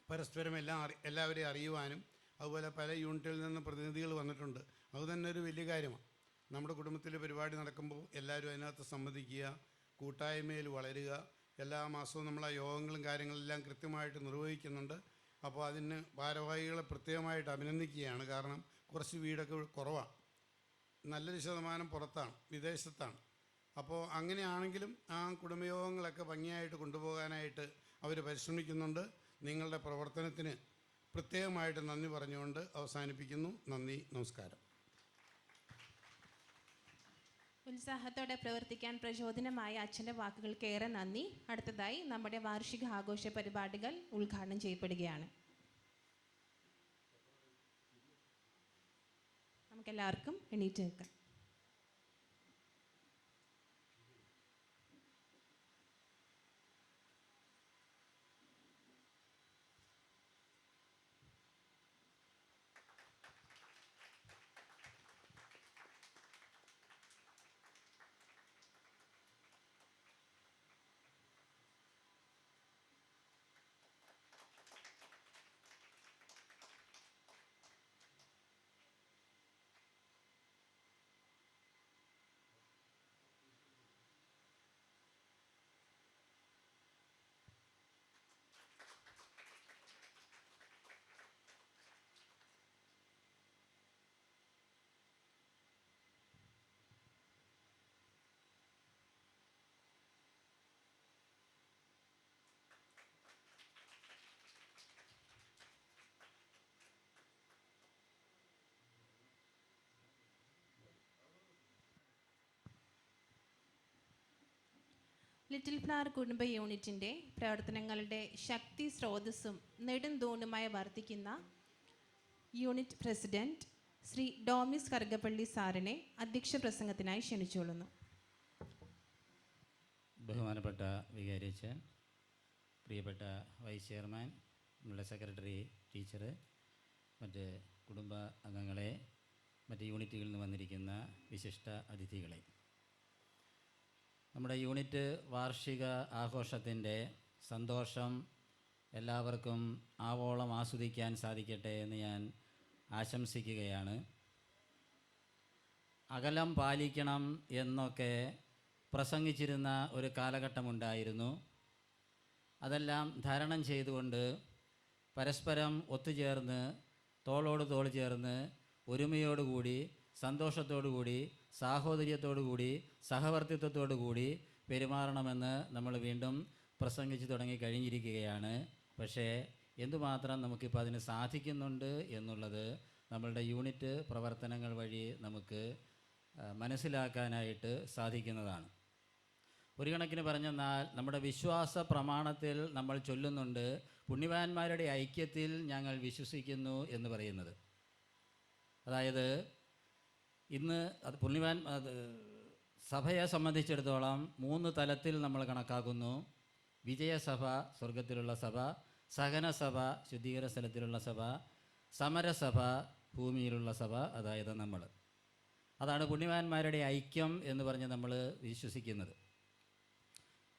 പരസ്പരം എല്ലാവരെയും അറിയുവാനും, അതുപോലെ പല യൂണിറ്റുകളിൽ നിന്ന് പ്രതിനിധികൾ വന്നിട്ടുണ്ട്. അതുതന്നെ ഒരു വലിയ കാര്യമാണ്. നമ്മുടെ കുടുംബത്തിൽ പരിപാടി നടക്കുമ്പോൾ എല്ലാവരും അതിനകത്ത് സംബന്ധിക്കുക, കൂട്ടായ്മയിൽ വളരുക. എല്ലാ മാസവും നമ്മൾ ആ യോഗങ്ങളും കാര്യങ്ങളെല്ലാം കൃത്യമായിട്ട് നിർവഹിക്കുന്നുണ്ട്. അപ്പോൾ അതിന് ഭാരവാഹികളെ പ്രത്യേകമായിട്ട് അഭിനന്ദിക്കുകയാണ്. കാരണം കുറച്ച് വീടൊക്കെ കുറവാണ്, നല്ലൊരു ശതമാനം പുറത്താണ്, വിദേശത്താണ്. അപ്പോൾ അങ്ങനെയാണെങ്കിലും ആ കുടുംബയോഗങ്ങളൊക്കെ ഭംഗിയായിട്ട് കൊണ്ടുപോകാനായിട്ട് അവർ പരിശ്രമിക്കുന്നുണ്ട്. നിങ്ങളുടെ പ്രവർത്തനത്തിന് പ്രത്യേകമായിട്ട് നന്ദി പറഞ്ഞുകൊണ്ട് അവസാനിപ്പിക്കുന്നു. നന്ദി, നമസ്കാരം. ഉത്സാഹത്തോടെ പ്രവർത്തിക്കാൻ പ്രചോദനമായ അച്ഛൻ്റെ വാക്കുകൾക്കേറെ നന്ദി. അടുത്തതായി നമ്മുടെ വാർഷിക ആഘോഷ പരിപാടികൾ ഉദ്ഘാടനം ചെയ്യപ്പെടുകയാണ്. നമുക്കെല്ലാവർക്കും എണീറ്റ് നിൽക്കാം. ലിറ്റിൽ ഫ്ലവർ കുടുംബ യൂണിറ്റിൻ്റെ പ്രവർത്തനങ്ങളുടെ ശക്തി സ്രോതസ്സും നെടുന്തൂണുമായി വർത്തിക്കുന്ന യൂണിറ്റ് പ്രസിഡന്റ് ശ്രീ ഡോമിസ് കറുകപ്പള്ളി സാറിനെ അധ്യക്ഷ പ്രസംഗത്തിനായി ക്ഷണിച്ചുകൊള്ളുന്നു. ബഹുമാനപ്പെട്ട വികാരിയച്ഛൻ, പ്രിയപ്പെട്ട വൈസ് ചെയർമാൻ, നമ്മുടെ സെക്രട്ടറി ടീച്ചർ, മറ്റ് കുടുംബ അംഗങ്ങളെ, മറ്റ് യൂണിറ്റുകളിൽ നിന്ന് വന്നിരിക്കുന്ന വിശിഷ്ട അതിഥികളെ, നമ്മുടെ യൂണിറ്റ് വാർഷിക ആഘോഷത്തിൻ്റെ സന്തോഷം എല്ലാവർക്കും ആവോളം ആസ്വദിക്കാൻ സാധിക്കട്ടെ എന്ന് ഞാൻ ആശംസിക്കുകയാണ്. അകലം പാലിക്കണം എന്നൊക്കെ പ്രസംഗിച്ചിരുന്ന ഒരു കാലഘട്ടമുണ്ടായിരുന്നു. അതെല്ലാം ധാരണം ചെയ്തുകൊണ്ട് പരസ്പരം ഒത്തുചേർന്ന് തോളോട് തോൾ ചേർന്ന് ഒരുമയോടുകൂടി സന്തോഷത്തോടുകൂടി സാഹോദര്യത്തോടുകൂടി സഹവർത്തിത്വത്തോടുകൂടി പെരുമാറണമെന്ന് നമ്മൾ വീണ്ടും പ്രസംഗിച്ച് തുടങ്ങി കഴിഞ്ഞിരിക്കുകയാണ്. പക്ഷേ എന്തുമാത്രം നമുക്കിപ്പോൾ അതിന് സാധിക്കുന്നുണ്ട് എന്നുള്ളത് നമ്മളുടെ യൂണിറ്റ് പ്രവർത്തനങ്ങൾ വഴി നമുക്ക് മനസ്സിലാക്കാനായിട്ട് സാധിക്കുന്നതാണ്. ഒരു കണക്കിന് പറഞ്ഞെന്നാൽ നമ്മുടെ വിശ്വാസ പ്രമാണത്തിൽ നമ്മൾ ചൊല്ലുന്നുണ്ട്, പുണ്യവാന്മാരുടെ ഐക്യത്തിൽ ഞങ്ങൾ വിശ്വസിക്കുന്നു എന്ന് പറയുന്നത്. അതായത് ഇന്ന് അത് സഭയെ സംബന്ധിച്ചിടത്തോളം 3 തലത്തിൽ നമ്മൾ കണക്കാക്കുന്നു. വിജയസഭ, സ്വർഗത്തിലുള്ള സഭ; സഹനസഭ, ശുദ്ധീകര സ്ഥലത്തിലുള്ള സഭ; സമരസഭ, ഭൂമിയിലുള്ള സഭ, അതായത് നമ്മൾ. അതാണ് പുണ്യവാന്മാരുടെ ഐക്യം എന്ന് പറഞ്ഞ് നമ്മൾ വിശ്വസിക്കുന്നത്.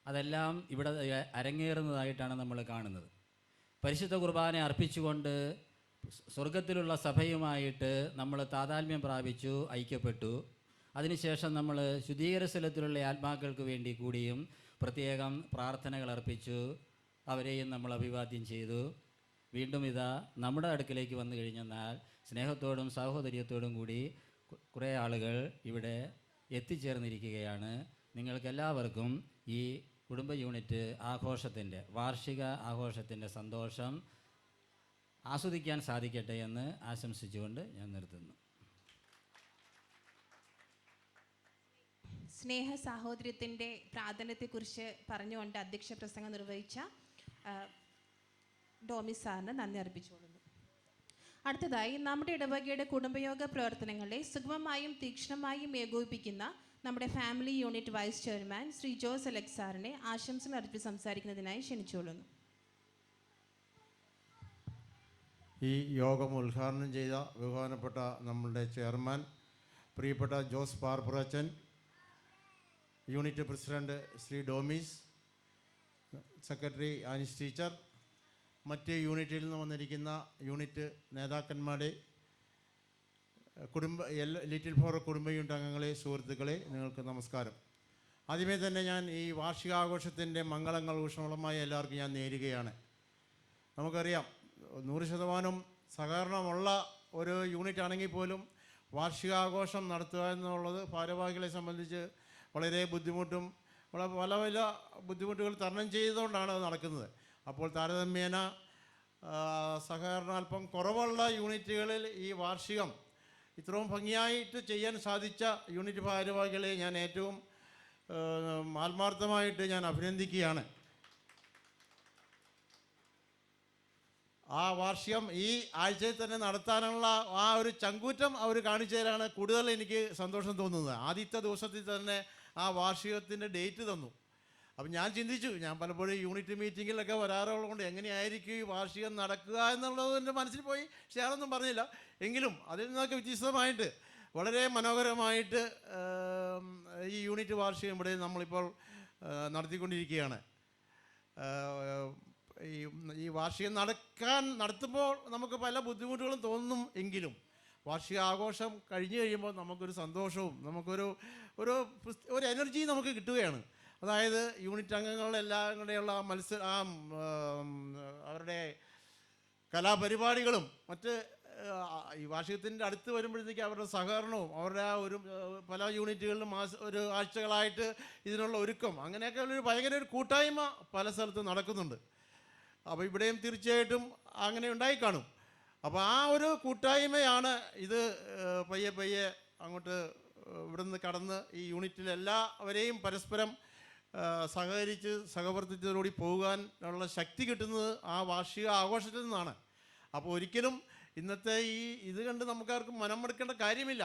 അതെല്ലാം ഇവിടെ അരങ്ങേറുന്നതായിട്ടാണ് നമ്മൾ കാണുന്നത്. പരിശുദ്ധ കുർബാന അർപ്പിച്ചുകൊണ്ട് സ്വർഗത്തിലുള്ള സഭയുമായിട്ട് നമ്മൾ താതാത്മ്യം പ്രാപിച്ചു, ഐക്യപ്പെട്ടു. അതിനുശേഷം നമ്മൾ ശുദ്ധീകര സ്ഥലത്തിലുള്ള ആത്മാക്കൾക്ക് വേണ്ടി കൂടിയും പ്രത്യേകം പ്രാർത്ഥനകൾ അർപ്പിച്ചു, അവരെയും നമ്മൾ അഭിവാദ്യം ചെയ്തു. വീണ്ടും ഇതാ നമ്മുടെ അടുക്കിലേക്ക് വന്നു കഴിഞ്ഞെന്നാൽ സ്നേഹത്തോടും സാഹോദര്യത്തോടും കൂടി കുറേ ആളുകൾ ഇവിടെ എത്തിച്ചേർന്നിരിക്കുകയാണ്. നിങ്ങൾക്കെല്ലാവർക്കും ഈ കുടുംബ യൂണിറ്റ് ആഘോഷത്തിൻ്റെ, വാർഷിക ആഘോഷത്തിൻ്റെ സന്തോഷം ആസ്വദിക്കാൻ സാധിക്കട്ടെ എന്ന് ആശംസിച്ചുകൊണ്ട് ഞാൻ നിർത്തുന്നു. സ്നേഹ സാഹോദര്യത്തിൻ്റെ പ്രാധാന്യത്തെക്കുറിച്ച് പറഞ്ഞുകൊണ്ട് അധ്യക്ഷ പ്രസംഗം നിർവഹിച്ച ഡോമിസ് സാറിന് നന്ദി അർപ്പിച്ചുകൊള്ളുന്നു. അടുത്തതായി നമ്മുടെ ഇടവകയുടെ കുടുംബയോഗ പ്രവർത്തനങ്ങളെ സുഗമമായും തീക്ഷ്ണമായും ഏകോപിപ്പിക്കുന്ന നമ്മുടെ family unit vice chairman Shri Jose Alex സാറിനെ ആശംസകൾ അർപ്പിച്ച് സംസാരിക്കുന്നതിനായി ക്ഷണിച്ചുകൊള്ളുന്നു. ഈ യോഗം ഉദ്ഘാടനം ചെയ്ത ബഹുമാനപ്പെട്ട നമ്മളുടെ ചെയർമാൻ പ്രിയപ്പെട്ട ജോസ് പാർപ്പുറച്ചൻ, unit president Shri Domis, secretary Anees teacher, മറ്റ് യൂണിറ്റിൽ നിന്ന് വന്നിരിക്കുന്ന യൂണിറ്റ് നേതാക്കന്മാരെ, ലിറ്റിൽ ഫ്ലവർ കുടുംബ യൂണിറ്റ് അംഗങ്ങളെ, സുഹൃത്തുക്കളെ, നിങ്ങൾക്ക് നമസ്കാരം. ആദ്യമേ തന്നെ ഞാൻ ഈ വാർഷികാഘോഷത്തിൻ്റെ മംഗളങ്ങൾ ഊഷ്മളമായി എല്ലാവർക്കും ഞാൻ നേരുകയാണ്. നമുക്കറിയാം 100% സഹകരണമുള്ള ഒരു യൂണിറ്റ് ആണെങ്കിൽ പോലും വാർഷികാഘോഷം നടത്തുക എന്നുള്ളത് ഭാരവാഹികളെ സംബന്ധിച്ച് വളരെ ബുദ്ധിമുട്ടും പല ബുദ്ധിമുട്ടുകൾ തരണം ചെയ്തുകൊണ്ടാണ് അത് നടക്കുന്നത്. അപ്പോൾ താരതമ്യേന സഹകരണം അല്പം കുറവുള്ള യൂണിറ്റുകളിൽ ഈ വാർഷികം ഇത്രയും ഭംഗിയായിട്ട് ചെയ്യാൻ സാധിച്ച യൂണിറ്റ് ഭാരവാഹികളെ ഞാൻ ഏറ്റവും ആത്മാർത്ഥമായിട്ട് ഞാൻ അഭിനന്ദിക്കുകയാണ്. ആ വാർഷികം ഈ ആഴ്ചയിൽ തന്നെ നടത്താനുള്ള ആ ഒരു ചങ്കൂറ്റം അവർ കാണിച്ചു തരാണ് കൂടുതൽ എനിക്ക് സന്തോഷം തോന്നുന്നത്. ആദ്യത്തെ ദിവസത്തിൽ തന്നെ ആ വാർഷികത്തിൻ്റെ ഡേറ്റ് തന്നു. അപ്പം ഞാൻ ചിന്തിച്ചു, ഞാൻ പലപ്പോഴും യൂണിറ്റ് മീറ്റിങ്ങിലൊക്കെ വരാറുള്ളതുകൊണ്ട് എങ്ങനെയായിരിക്കും ഈ വാർഷികം നടക്കുക എന്നുള്ളത് എൻ്റെ മനസ്സിൽ പോയി. പക്ഷേ ഞാനൊന്നും പറഞ്ഞില്ല. എങ്കിലും അതിൽ നിന്നൊക്കെ വ്യത്യസ്തമായിട്ട് വളരെ മനോഹരമായിട്ട് ഈ യൂണിറ്റ് വാർഷികം ഇവിടെ നമ്മളിപ്പോൾ നടത്തിക്കൊണ്ടിരിക്കുകയാണ്. ഈ വാർഷികം നടത്തുമ്പോൾ നമുക്ക് പല ബുദ്ധിമുട്ടുകളും തോന്നും. എങ്കിലും വാർഷികാഘോഷം കഴിഞ്ഞ് കഴിയുമ്പോൾ നമുക്കൊരു സന്തോഷവും നമുക്കൊരു എനർജി നമുക്ക് കിട്ടുകയാണ്. അതായത് യൂണിറ്റ് അംഗങ്ങളെല്ലാം കൂടെയുള്ള അവരുടെ കലാപരിപാടികളും മറ്റ് ഈ വാർഷികത്തിൻ്റെ അടുത്ത് വരുമ്പോഴത്തേക്ക് അവരുടെ സഹകരണവും അവരുടെ ആ ഒരു പല യൂണിറ്റുകളിലും ഒരു ആഴ്ചകളായിട്ട് ഇതിനുള്ള ഒരുക്കം, അങ്ങനെയൊക്കെ ഉള്ളൊരു ഭയങ്കര ഒരു കൂട്ടായ്മ പല സ്ഥലത്തും നടക്കുന്നുണ്ട്. അപ്പോൾ ഇവിടെയും തീർച്ചയായിട്ടും അങ്ങനെ ഉണ്ടായിക്കാണും. അപ്പോൾ ആ ഒരു കൂട്ടായ്മയാണ് ഇത് പയ്യെ അങ്ങോട്ട് ഇവിടെ നിന്ന് കടന്ന് ഈ യൂണിറ്റിലെല്ലാവരെയും പരസ്പരം സഹകരിച്ച് സഹവർത്തിത്തോടുകൂടി പോകാൻ ഉള്ള ശക്തി കിട്ടുന്നത് ആ വാർഷിക ആഘോഷത്തിൽ നിന്നാണ്. അപ്പോൾ ഒരിക്കലും ഇന്നത്തെ ഇത് കണ്ട് നമുക്കാർക്കും മനമെടുക്കേണ്ട കാര്യമില്ല.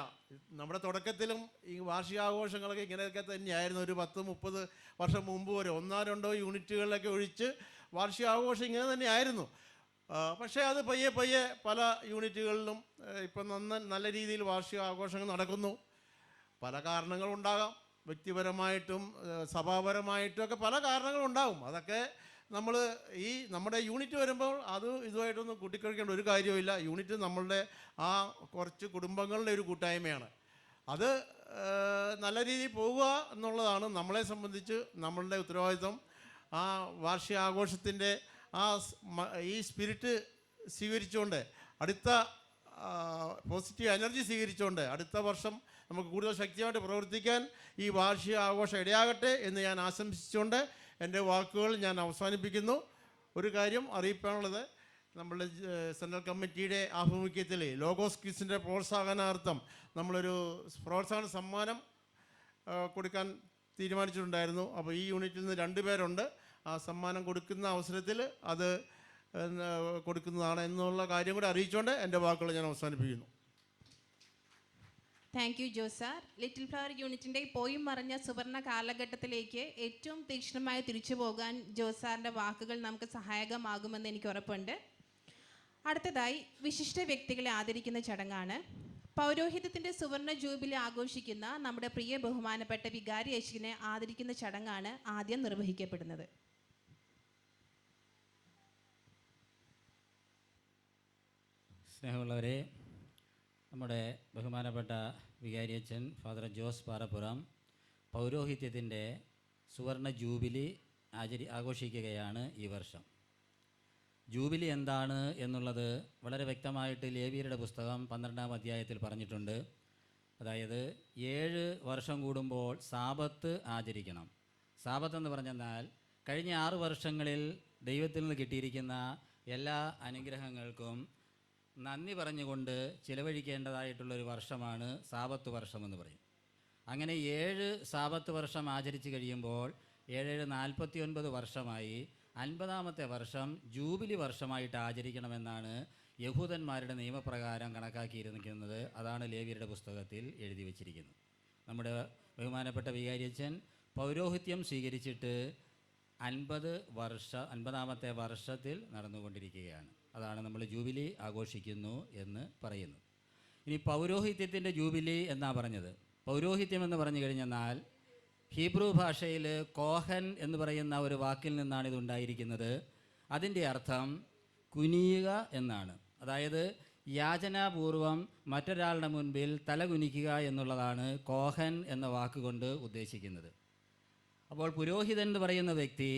നമ്മുടെ തുടക്കത്തിലും ഈ വാർഷികാഘോഷങ്ങളൊക്കെ ഇങ്ങനെയൊക്കെ തന്നെയായിരുന്നു. ഒരു 10-30 വർഷം മുമ്പ് വരെ 1-2 യൂണിറ്റുകളിലൊക്കെ ഒഴിച്ച് വാർഷികാഘോഷം ഇങ്ങനെ തന്നെയായിരുന്നു. പക്ഷേ അത് പയ്യെ പയ്യെ പല യൂണിറ്റുകളിലും ഇപ്പം നല്ല രീതിയിൽ വാർഷികാഘോഷങ്ങൾ നടക്കുന്നു. പല കാരണങ്ങളുണ്ടാകാം, വ്യക്തിപരമായിട്ടും സഭാപരമായിട്ടും ഒക്കെ പല കാരണങ്ങളുണ്ടാകും. അതൊക്കെ നമ്മൾ നമ്മുടെ യൂണിറ്റ് വരുമ്പോൾ ഇതുമായിട്ടൊന്നും കൂട്ടിക്കഴിക്കേണ്ട ഒരു കാര്യവുമില്ല. യൂണിറ്റ് നമ്മളുടെ ആ കുറച്ച് കുടുംബങ്ങളുടെ ഒരു കൂട്ടായ്മയാണ്. അത് നല്ല രീതിയിൽ പോവുക എന്നുള്ളതാണ് നമ്മളെ സംബന്ധിച്ച് നമ്മളുടെ ഉത്തരവാദിത്വം. ആ വാർഷികാഘോഷത്തിൻ്റെ ഈ സ്പിരിറ്റ് സ്വീകരിച്ചുകൊണ്ട് അടുത്ത പോസിറ്റീവ് എനർജി സ്വീകരിച്ചുകൊണ്ട് അടുത്ത വർഷം നമുക്ക് കൂടുതൽ ശക്തിയായിട്ട് പ്രവർത്തിക്കാൻ ഈ വാർഷിക ആഘോഷം ഇടയാകട്ടെ എന്ന് ഞാൻ ആശംസിച്ചുകൊണ്ട് എൻ്റെ വാക്കുകൾ ഞാൻ അവസാനിപ്പിക്കുന്നു. ഒരു കാര്യം അറിയിക്കാനുള്ളത്, നമ്മളുടെ സെൻട്രൽ കമ്മിറ്റിയുടെ ആഭിമുഖ്യത്തിൽ ലോഗോസ് ക്വിസിൻ്റെ പ്രോത്സാഹനാർത്ഥം നമ്മളൊരു പ്രോത്സാഹന സമ്മാനം കൊടുക്കാൻ തീരുമാനിച്ചിട്ടുണ്ടായിരുന്നു. അപ്പോൾ ഈ യൂണിറ്റിൽ നിന്ന് 2 പേരുണ്ട്. ആ സമ്മാനം കൊടുക്കുന്ന അവസരത്തിൽ അത് കൊടുക്കുന്നതാണ് എന്നുള്ള കാര്യം കൂടെ അറിയിച്ചുകൊണ്ട് എൻ്റെ വാക്കുകൾ ഞാൻ അവസാനിപ്പിക്കുന്നു. Thank you Jose sir. Little Flower യൂണിറ്റിൻ്റെ പോയും മറഞ്ഞ സുവർണ കാലഘട്ടത്തിലേക്ക് ഏറ്റവും തീക്ഷ്ണമായി തിരിച്ചു പോകാൻ ജോസാറിൻ്റെ വാക്കുകൾ നമുക്ക് സഹായകമാകുമെന്ന് എനിക്ക് ഉറപ്പുണ്ട്. അടുത്തതായി വിശിഷ്ട വ്യക്തികളെ ആദരിക്കുന്ന ചടങ്ങാണ്. പൗരോഹിത്യത്തിൻ്റെ സുവർണ ജൂബിലി ആഘോഷിക്കുന്ന നമ്മുടെ പ്രിയ ബഹുമാനപ്പെട്ട വികാരി അച്ഛനെ ആദരിക്കുന്ന ചടങ്ങാണ് ആദ്യം നിർവഹിക്കപ്പെടുന്നത്. സ്നേഹമുള്ളവരെ, നമ്മുടെ ബഹുമാനപ്പെട്ട വികാരിയച്ഛൻ ഫാദർ ജോസ് പാറപ്പുറം പൗരോഹിത്യത്തിൻ്റെ സുവർണ ജൂബിലി ആഘോഷിക്കുകയാണ് ഈ വർഷം. ജൂബിലി എന്താണ് എന്നുള്ളത് വളരെ വ്യക്തമായിട്ട് ലേവ്യരുടെ പുസ്തകം 12-ാം അധ്യായത്തിൽ പറഞ്ഞിട്ടുണ്ട്. അതായത് 7 വർഷം കൂടുമ്പോൾ സാബത്ത് ആചരിക്കണം. സാബത്ത് എന്ന് പറഞ്ഞാൽ കഴിഞ്ഞ 6 വർഷങ്ങളിൽ ദൈവത്തിൽ നിന്ന് കിട്ടിയിരിക്കുന്ന എല്ലാ അനുഗ്രഹങ്ങൾക്കും നന്ദി പറഞ്ഞുകൊണ്ട് ചിലവഴിക്കേണ്ടതായിട്ടുള്ളൊരു വർഷമാണ് സാബത്ത് വർഷം എന്ന് പറയും. അങ്ങനെ 7 സാബത്ത് വർഷം ആചരിച്ച് കഴിയുമ്പോൾ 7 49 വർഷമായി 50-ാമത്തെ വർഷം ജൂബിലി വർഷമായിട്ട് ആചരിക്കണമെന്നാണ് യഹൂദന്മാരുടെ നിയമപ്രകാരം കണക്കാക്കിയിരിക്കുന്നത്. അതാണ് ലേവ്യരുടെ പുസ്തകത്തിൽ എഴുതി വച്ചിരിക്കുന്നത്. നമ്മുടെ ബഹുമാനപ്പെട്ട വികാരിയച്ഛൻ പൗരോഹിത്യം സ്വീകരിച്ചിട്ട് 50-ാമത്തെ വർഷത്തിൽ നടന്നുകൊണ്ടിരിക്കുകയാണ്. അതാണ് നമ്മൾ ജൂബിലി ആഘോഷിക്കുന്നു എന്ന് പറയുന്നത്. ഇനി പൗരോഹിത്യത്തിൻ്റെ ജൂബിലി എന്നാ പറഞ്ഞത്. പൗരോഹിത്യം എന്ന് പറഞ്ഞു കഴിഞ്ഞാൽ ഹീബ്രു ഭാഷയിൽ കോഹൻ എന്ന് പറയുന്ന ഒരു വാക്കിൽ നിന്നാണ് ഇതുണ്ടായിരിക്കുന്നത്. അതിൻ്റെ അർത്ഥം കുനിയുക എന്നാണ്. അതായത് യാചനാപൂർവം മറ്റൊരാളുടെ മുൻപിൽ തല കുനിക്കുക എന്നുള്ളതാണ് കോഹൻ എന്ന വാക്കുകൊണ്ട് ഉദ്ദേശിക്കുന്നത്. അപ്പോൾ പുരോഹിതൻ എന്ന് പറയുന്ന വ്യക്തി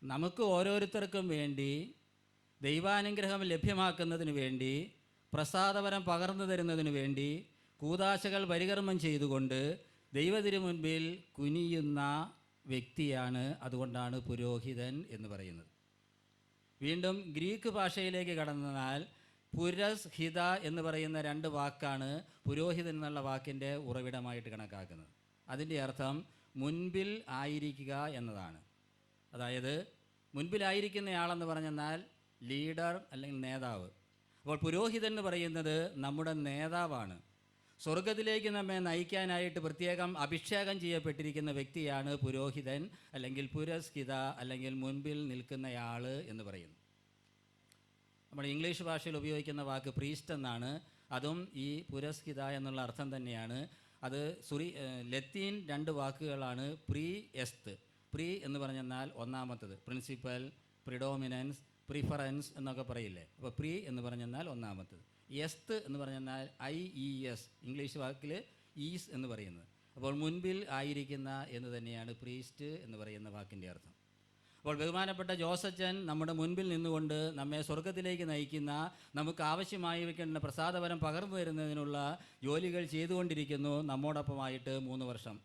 നമുക്ക് ഓരോരുത്തർക്കും വേണ്ടി ദൈവാനുഗ്രഹം ലഭ്യമാക്കുന്നതിന് വേണ്ടി, പ്രസാദവരം പകർന്നു തരുന്നതിന് വേണ്ടി കൂദാശകൾ പരികർമ്മം ചെയ്തുകൊണ്ട് ദൈവത്തിനു മുൻപിൽ കുനിയുന്ന വ്യക്തിയാണ്. അതുകൊണ്ടാണ് പുരോഹിതൻ എന്ന് പറയുന്നത്. വീണ്ടും ഗ്രീക്ക് ഭാഷയിലേക്ക് കടന്നാൽ പുരസ് ഹിത എന്ന് പറയുന്ന 2 വാക്കാണ് പുരോഹിതൻ എന്നുള്ള വാക്കിൻ്റെ ഉറവിടമായിട്ട് കണക്കാക്കുന്നത്. അതിൻ്റെ അർത്ഥം മുൻപിൽ ആയിരിക്കുക എന്നതാണ്. അതായത് മുൻപിലായിരിക്കുന്നയാളെന്ന് പറഞ്ഞാൽ ലീഡർ അല്ലെങ്കിൽ നേതാവ്. അപ്പോൾ പുരോഹിതൻ എന്ന് പറയുന്നത് നമ്മുടെ നേതാവാണ്. സ്വർഗത്തിലേക്ക് നമ്മെ നയിക്കാനായിട്ട് പ്രത്യേകം അഭിഷേകം ചെയ്യപ്പെട്ടിരിക്കുന്ന വ്യക്തിയാണ് പുരോഹിതൻ അല്ലെങ്കിൽ പുരസ്ഹിത അല്ലെങ്കിൽ മുൻപിൽ നിൽക്കുന്നയാൾ എന്ന് പറയുന്നു. നമ്മുടെ ഇംഗ്ലീഷ് ഭാഷയിൽ ഉപയോഗിക്കുന്ന വാക്ക് പ്രീസ്റ്റ് എന്നാണ്. അതും ഈ പുരസ്ഹിത എന്നുള്ള അർത്ഥം തന്നെയാണ്. അത് ലത്തീൻ 2 വാക്കുകളാണ്. പ്രീ എസ്ത്. പ്രീ എന്ന് പറഞ്ഞാൽ ഒന്നാമത്തത്, പ്രിൻസിപ്പൽ, പ്രിഡോമിനൻസ്, പ്രിഫറൻസ് എന്നൊക്കെ പറയില്ലേ. അപ്പോൾ പ്രീ എന്ന് പറഞ്ഞാൽ ഒന്നാമത്തത്. എസ്ത് എന്ന് പറഞ്ഞാൽ IES, ഇംഗ്ലീഷ് വാക്കിൽ ഈസ് എന്ന് പറയുന്നത്. അപ്പോൾ മുൻപിൽ ആയിരിക്കുന്ന എന്ന് തന്നെയാണ് പ്രീസ്റ്റ് എന്ന് പറയുന്ന വാക്കിൻ്റെ അർത്ഥം. അപ്പോൾ ബഹുമാനപ്പെട്ട ജോസച്ചൻ നമ്മുടെ മുൻപിൽ നിന്നുകൊണ്ട് നമ്മെ സ്വർഗത്തിലേക്ക് നയിക്കുന്ന, നമുക്ക് ആവശ്യമായി വയ്ക്കേണ്ട പ്രസാദവരം പകർന്നു തരുന്നതിനുള്ള ജോലികൾ ചെയ്തുകൊണ്ടിരിക്കുന്നു നമ്മോടൊപ്പമായിട്ട് 3 വർഷം.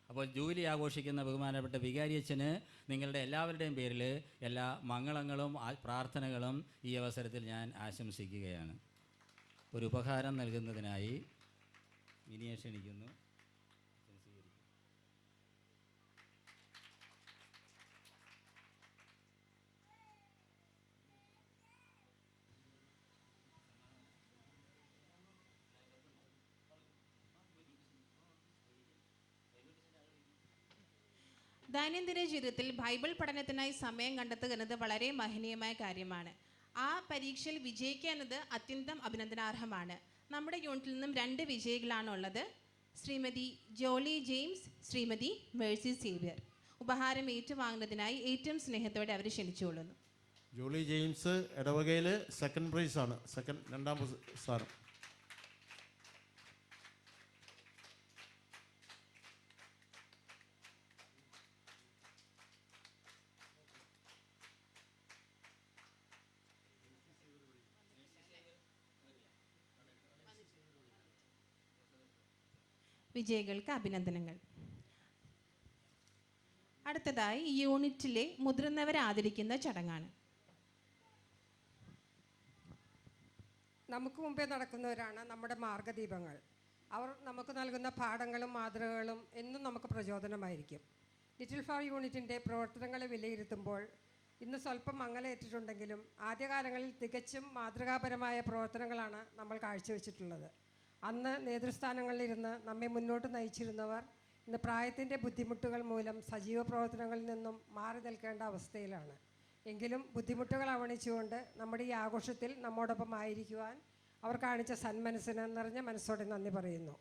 അപ്പോൾ ജൂബിലി ആഘോഷിക്കുന്ന ബഹുമാനപ്പെട്ട വികാരിയച്ഛന് നിങ്ങളുടെ എല്ലാവരുടെയും പേരിൽ എല്ലാ മംഗളങ്ങളും പ്രാർത്ഥനകളും ഈ അവസരത്തിൽ ഞാൻ ആശംസിക്കുകയാണ്. ഒരു ഉപഹാരം നൽകുന്നതിനായി വിനിയെ ക്ഷണിക്കുന്നു. ദൈനംദിന ജീവിതത്തിൽ ബൈബിൾ പഠനത്തിനായി സമയം കണ്ടെത്തുക എന്നത് വളരെ മഹനീയമായ കാര്യമാണ്. ആ പരീക്ഷയിൽ വിജയിക്കുക എന്നത് അത്യന്തം അഭിനന്ദനാർഹമാണ്. നമ്മുടെ യൂണിറ്റിൽ നിന്നും 2 വിജയികളാണുള്ളത്. Shrimati Jolly James, Shrimati Mercy Xavier. ഉപഹാരം ഏറ്റുവാങ്ങുന്നതിനായി ഏറ്റവും സ്നേഹത്തോടെ അവർ ക്ഷണിച്ചുകൊള്ളുന്നു. ജോളി ജെയിംസ് ഇടവകയിൽ സെക്കൻഡ് പ്രൈസാണ്, രണ്ടാം സ്ഥാനം. വിജയികൾക്ക് അഭിനന്ദനങ്ങൾ. അടുത്തതായി ഈ യൂണിറ്റിലെ മുതിർന്നവരെ ആദരിക്കുന്ന ചടങ്ങാണ്. നമുക്ക് മുമ്പേ നടക്കുന്നവരാണ് നമ്മുടെ മാർഗദീപങ്ങൾ. അവർ നമുക്ക് നൽകുന്ന പാഠങ്ങളും മാതൃകകളും എന്നും നമുക്ക് പ്രചോദനമായിരിക്കും. ലിറ്റിൽ ഫ്ലവർ യൂണിറ്റിൻ്റെ പ്രവർത്തനങ്ങളെ വിലയിരുത്തുമ്പോൾ ഇന്ന് സ്വല്പം മങ്ങലേറ്റിട്ടുണ്ടെങ്കിലും ആദ്യകാലങ്ങളിൽ തികച്ചും മാതൃകാപരമായ പ്രവർത്തനങ്ങളാണ് നമ്മൾ കാഴ്ചവെച്ചിട്ടുള്ളത്. അന്ന് നേതൃസ്ഥാനങ്ങളിലിരുന്ന് നമ്മെ മുന്നോട്ട് നയിച്ചിരുന്നവർ ഇന്ന് പ്രായത്തിൻ്റെ ബുദ്ധിമുട്ടുകൾ മൂലം സജീവ പ്രവർത്തനങ്ങളിൽ നിന്നും മാറി നിൽക്കേണ്ട അവസ്ഥയിലാണ്. എങ്കിലും ബുദ്ധിമുട്ടുകൾ അവഗണിച്ചുകൊണ്ട് നമ്മുടെ ഈ ആഘോഷത്തിൽ നമ്മോടൊപ്പം ആയിരിക്കുവാൻ അവർ കാണിച്ച സന്മനസ്സിന് നിറഞ്ഞ മനസ്സോടെ നന്ദി പറയുന്നു.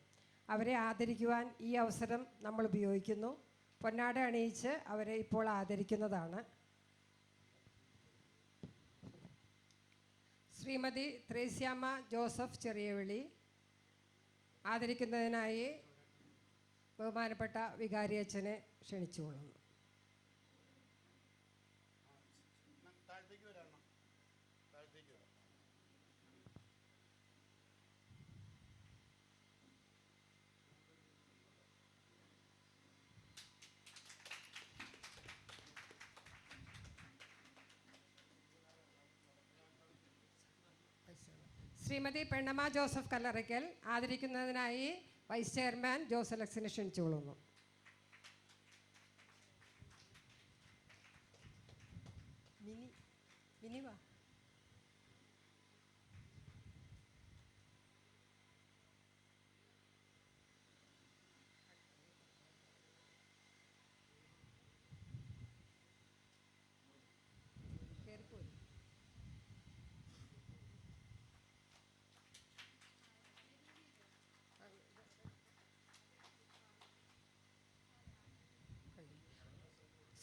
അവരെ ആദരിക്കുവാൻ ഈ അവസരം നമ്മൾ ഉപയോഗിക്കുന്നു. പൊന്നാട അണിയിച്ച് അവരെ ഇപ്പോൾ ആദരിക്കുന്നതാണ്. ശ്രീമതി ത്രേസ്യാമ്മ ജോസഫ് ചെറിയവിളി ആദരിക്കുന്നതിനായി ബഹുമാനപ്പെട്ട വികാരി അച്ഛനെ ക്ഷണിച്ചുകൊള്ളുന്നു. ശ്രീമതി പെണ്ണമ്മ ജോസഫ് കല്ലറയ്ക്കൽ ആദരിക്കുന്നതിനായി വൈസ് ചെയർമാൻ ജോസ് അലക്സിനെ ക്ഷണിച്ചുകൊള്ളുന്നു. മിനി വാ.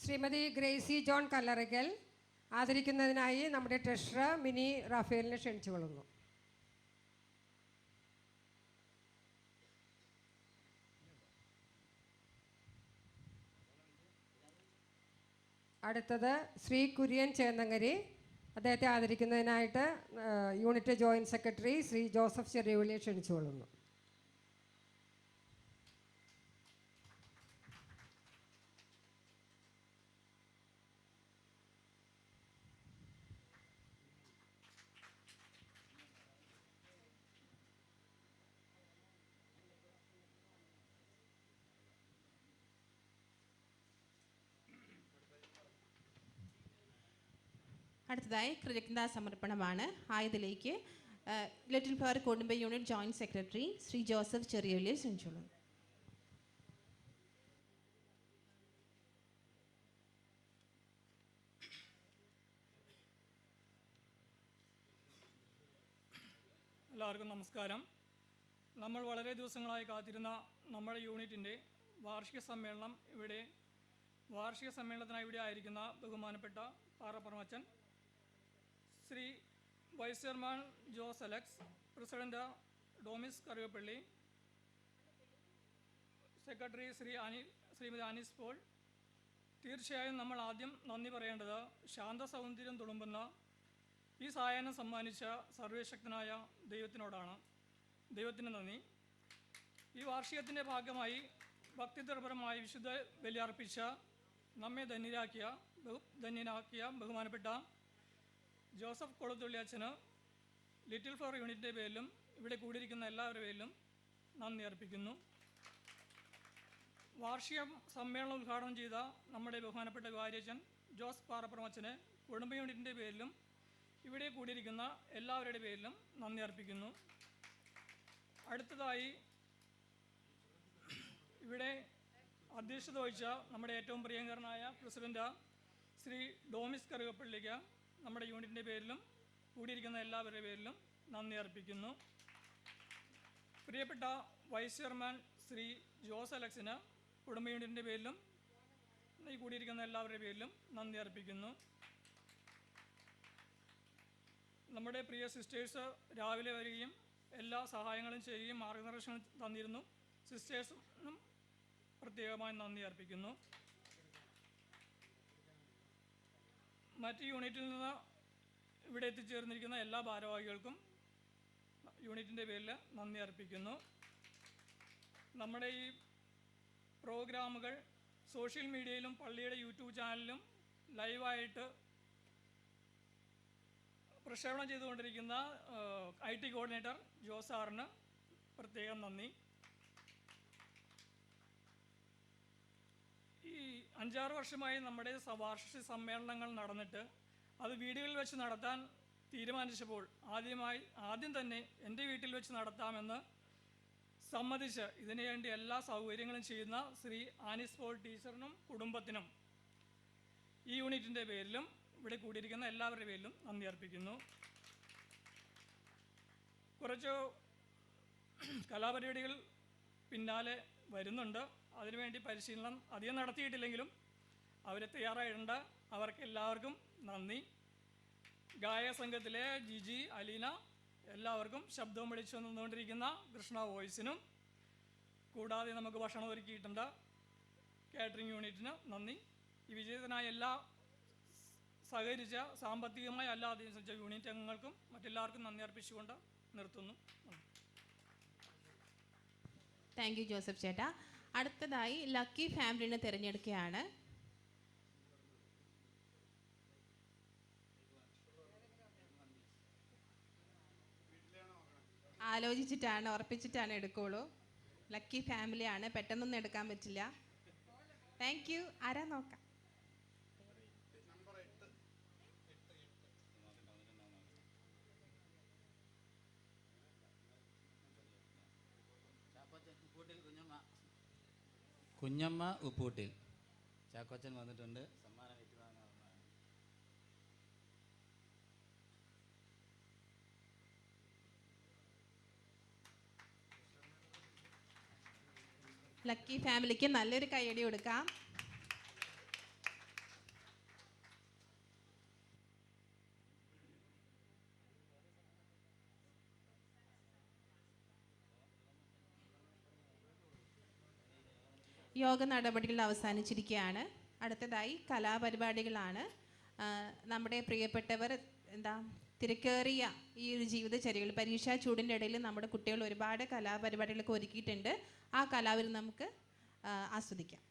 ശ്രീമതി ഗ്രേസി ജോൺ കല്ലറയ്ക്കൽ ആദരിക്കുന്നതിനായി നമ്മുടെ ട്രഷറർ മിനി റാഫേലിനെ ക്ഷണിച്ചുകൊള്ളുന്നു. അടുത്തത് ശ്രീ കുര്യൻ ചേന്നങ്കരി. അദ്ദേഹത്തെ ആദരിക്കുന്നതിനായിട്ട് unit joint secretary Shri Joseph ചെറിയവിളിയെ ക്ഷണിച്ചുകൊള്ളുന്നു. അടുത്തതായി കൃതജ്ഞതാ സമർപ്പണമാണ്. ആയതിലേക്ക് ലിറ്റിൽ ഫ്ലവർ കുടുംബ unit joint secretary Shri Joseph ചെറിയവിളിയെ ക്ഷണിച്ചുകൊള്ളുന്നു. എല്ലാവർക്കും നമസ്കാരം. നമ്മൾ വളരെ ദിവസങ്ങളായി കാത്തിരുന്ന നമ്മുടെ യൂണിറ്റിൻ്റെ വാർഷിക സമ്മേളനത്തിനായി ഇവിടെ ആയിരിക്കുന്ന ബഹുമാനപ്പെട്ട പാറപ്പറമച്ചൻ, Shri vice chairman Jose Alex, president Domis Karukappally, secretary Shrimati Annis Paul. തീർച്ചയായും നമ്മൾ ആദ്യം നന്ദി പറയേണ്ടത് ശാന്ത സൗന്ദര്യം തുളുമ്പുന്ന ഈ സായാഹ്നം സമ്മാനിച്ച സർവശക്തനായ ദൈവത്തിനോടാണ്. ദൈവത്തിന് നന്ദി. ഈ വാർഷികത്തിൻ്റെ ഭാഗമായി ഭക്തിതരപരമായി വിശുദ്ധ ബലി അർപ്പിച്ച നമ്മെ ധന്യനാക്കിയ ബഹുമാനപ്പെട്ട ജോസഫ് കൊളുത്തുള്ളി അച്ഛന് ലിറ്റിൽ ഫ്ലവർ യൂണിറ്റിൻ്റെ പേരിലും ഇവിടെ കൂടിയിരിക്കുന്ന എല്ലാവരുടെ പേരിലും നന്ദി അർപ്പിക്കുന്നു. വാർഷിക സമ്മേളനം ഉദ്ഘാടനം ചെയ്ത നമ്മുടെ ബഹുമാനപ്പെട്ട വികാരിയച്ഛൻ ജോസ് പാറപ്പുറമച്ഛന് കുടുംബ യൂണിറ്റിൻ്റെ പേരിലും ഇവിടെ കൂടിയിരിക്കുന്ന എല്ലാവരുടെ പേരിലും നന്ദി അർപ്പിക്കുന്നു. അടുത്തതായി ഇവിടെ അധ്യക്ഷത വഹിച്ച നമ്മുടെ ഏറ്റവും പ്രിയങ്കരനായ പ്രസിഡന്റ് ശ്രീ ഡോമിസ് കറുകപ്പള്ളിക്ക് നമ്മുടെ യൂണിറ്റിൻ്റെ പേരിലും കൂടിയിരിക്കുന്ന എല്ലാവരുടെ പേരിലും നന്ദി അർപ്പിക്കുന്നു. പ്രിയപ്പെട്ട വൈസ് ചെയർമാൻ ശ്രീ ജോസ് അലക്സിന് കുടുംബ യൂണിറ്റിൻ്റെ പേരിലും ഈ കൂടിയിരിക്കുന്ന എല്ലാവരുടെ പേരിലും നന്ദി അർപ്പിക്കുന്നു. നമ്മുടെ പ്രിയ സിസ്റ്റേഴ്സ് രാവിലെ വരികയും എല്ലാ സഹായങ്ങളും ചെയ്യുകയും മാർഗനിർദ്ദേശങ്ങൾ തന്നിരുന്നു. സിസ്റ്റേഴ്സിനും പ്രത്യേകമായി നന്ദി അർപ്പിക്കുന്നു. മറ്റ് യൂണിറ്റിൽ നിന്ന് ഇവിടെ എത്തിച്ചേർന്നിരിക്കുന്ന എല്ലാ ഭാരവാഹികൾക്കും യൂണിറ്റിൻ്റെ പേരിൽ നന്ദി അർപ്പിക്കുന്നു. നമ്മുടെ ഈ പ്രോഗ്രാമുകൾ സോഷ്യൽ മീഡിയയിലും പള്ളിയുടെ യൂട്യൂബ് ചാനലിലും ലൈവായിട്ട് പ്രക്ഷേപണം ചെയ്തുകൊണ്ടിരിക്കുന്ന IT കോർഡിനേറ്റർ ജോസ് സാറിന് പ്രത്യേകം നന്ദി. ഈ 5-6 വർഷമായി നമ്മുടെ വാർഷിക സമ്മേളനങ്ങൾ നടന്നിട്ട് അത് വീടുകളിൽ വെച്ച് നടത്താൻ തീരുമാനിച്ചപ്പോൾ ആദ്യം തന്നെ എൻ്റെ വീട്ടിൽ വെച്ച് നടത്താമെന്ന് സമ്മതിച്ച് ഇതിനു വേണ്ടി എല്ലാ സൗകര്യങ്ങളും ചെയ്യുന്ന ശ്രീ ആനിസ് പോൾ ടീച്ചറിനും കുടുംബത്തിനും ഈ യൂണിറ്റിൻ്റെ പേരിലും ഇവിടെ കൂടിയിരിക്കുന്ന എല്ലാവരുടെ പേരിലും നന്ദി അർപ്പിക്കുന്നു. കുറച്ച് കലാപരിപാടികൾ പിന്നാലെ വരുന്നുണ്ട്. അതിനുവേണ്ടി പരിശീലനം അധികം നടത്തിയിട്ടില്ലെങ്കിലും അവർ തയ്യാറായിട്ടുണ്ട്. അവർക്ക് എല്ലാവർക്കും നന്ദി. ഗായക സംഘത്തിലെ ജിജി, അലീന എല്ലാവർക്കും ശബ്ദവും വിളിച്ചു നിന്നുകൊണ്ടിരിക്കുന്ന കൃഷ്ണ വോയിസിനും, കൂടാതെ നമുക്ക് ഭക്ഷണം ഒരുക്കിയിട്ടുണ്ട് കാറ്ററിംഗ് യൂണിറ്റിന് നന്ദി. ഈ വിജയത്തിനായി എല്ലാ സഹകരിച്ച സാമ്പത്തികമായി അല്ലാതെ യൂണിറ്റ് അംഗങ്ങൾക്കും മറ്റെല്ലാവർക്കും നന്ദി അർപ്പിച്ചുകൊണ്ട് നിർത്തുന്നു. താങ്ക് യു ജോസഫ് ചേട്ടാ. അടുത്തതായി ലക്കി ഫാമിലിനെ തിരഞ്ഞെടുക്കുകയാണ്. ആലോചിച്ചിട്ടാണ്, ഉറപ്പിച്ചിട്ടാണ് എടുക്കുള്ളൂ. ലക്കി ഫാമിലിയാണ്, പെട്ടെന്നൊന്നും എടുക്കാൻ പറ്റില്ല. Thank you. ആരാ നോക്കാം. കുഞ്ഞമ്മ ഉപ്പൂട്ടിൽ. ചാക്കോച്ചൻ വന്നിട്ടുണ്ട്. സമ്മാനം ഏറ്റുവാങ്ങാൻ. ലക്കി ഫാമിലിക്ക് നല്ലൊരു കയ്യടി കൊടുക്കാം. യോഗ നടപടികൾ അവസാനിച്ചിരിക്കുകയാണ്. അടുത്തതായി കലാപരിപാടികളാണ്. നമ്മുടെ പ്രിയപ്പെട്ടവർ തിരക്കേറിയ ഈ ഒരു ജീവിതചര്യകൾ, പരീക്ഷാ ചൂടിൻ്റെ ഇടയിൽ നമ്മുടെ കുട്ടികൾ ഒരുപാട് കലാപരിപാടികളൊക്കെ ഒരുക്കിയിട്ടുണ്ട്. ആ കലാവിൽ നമുക്ക് ആസ്വദിക്കാം.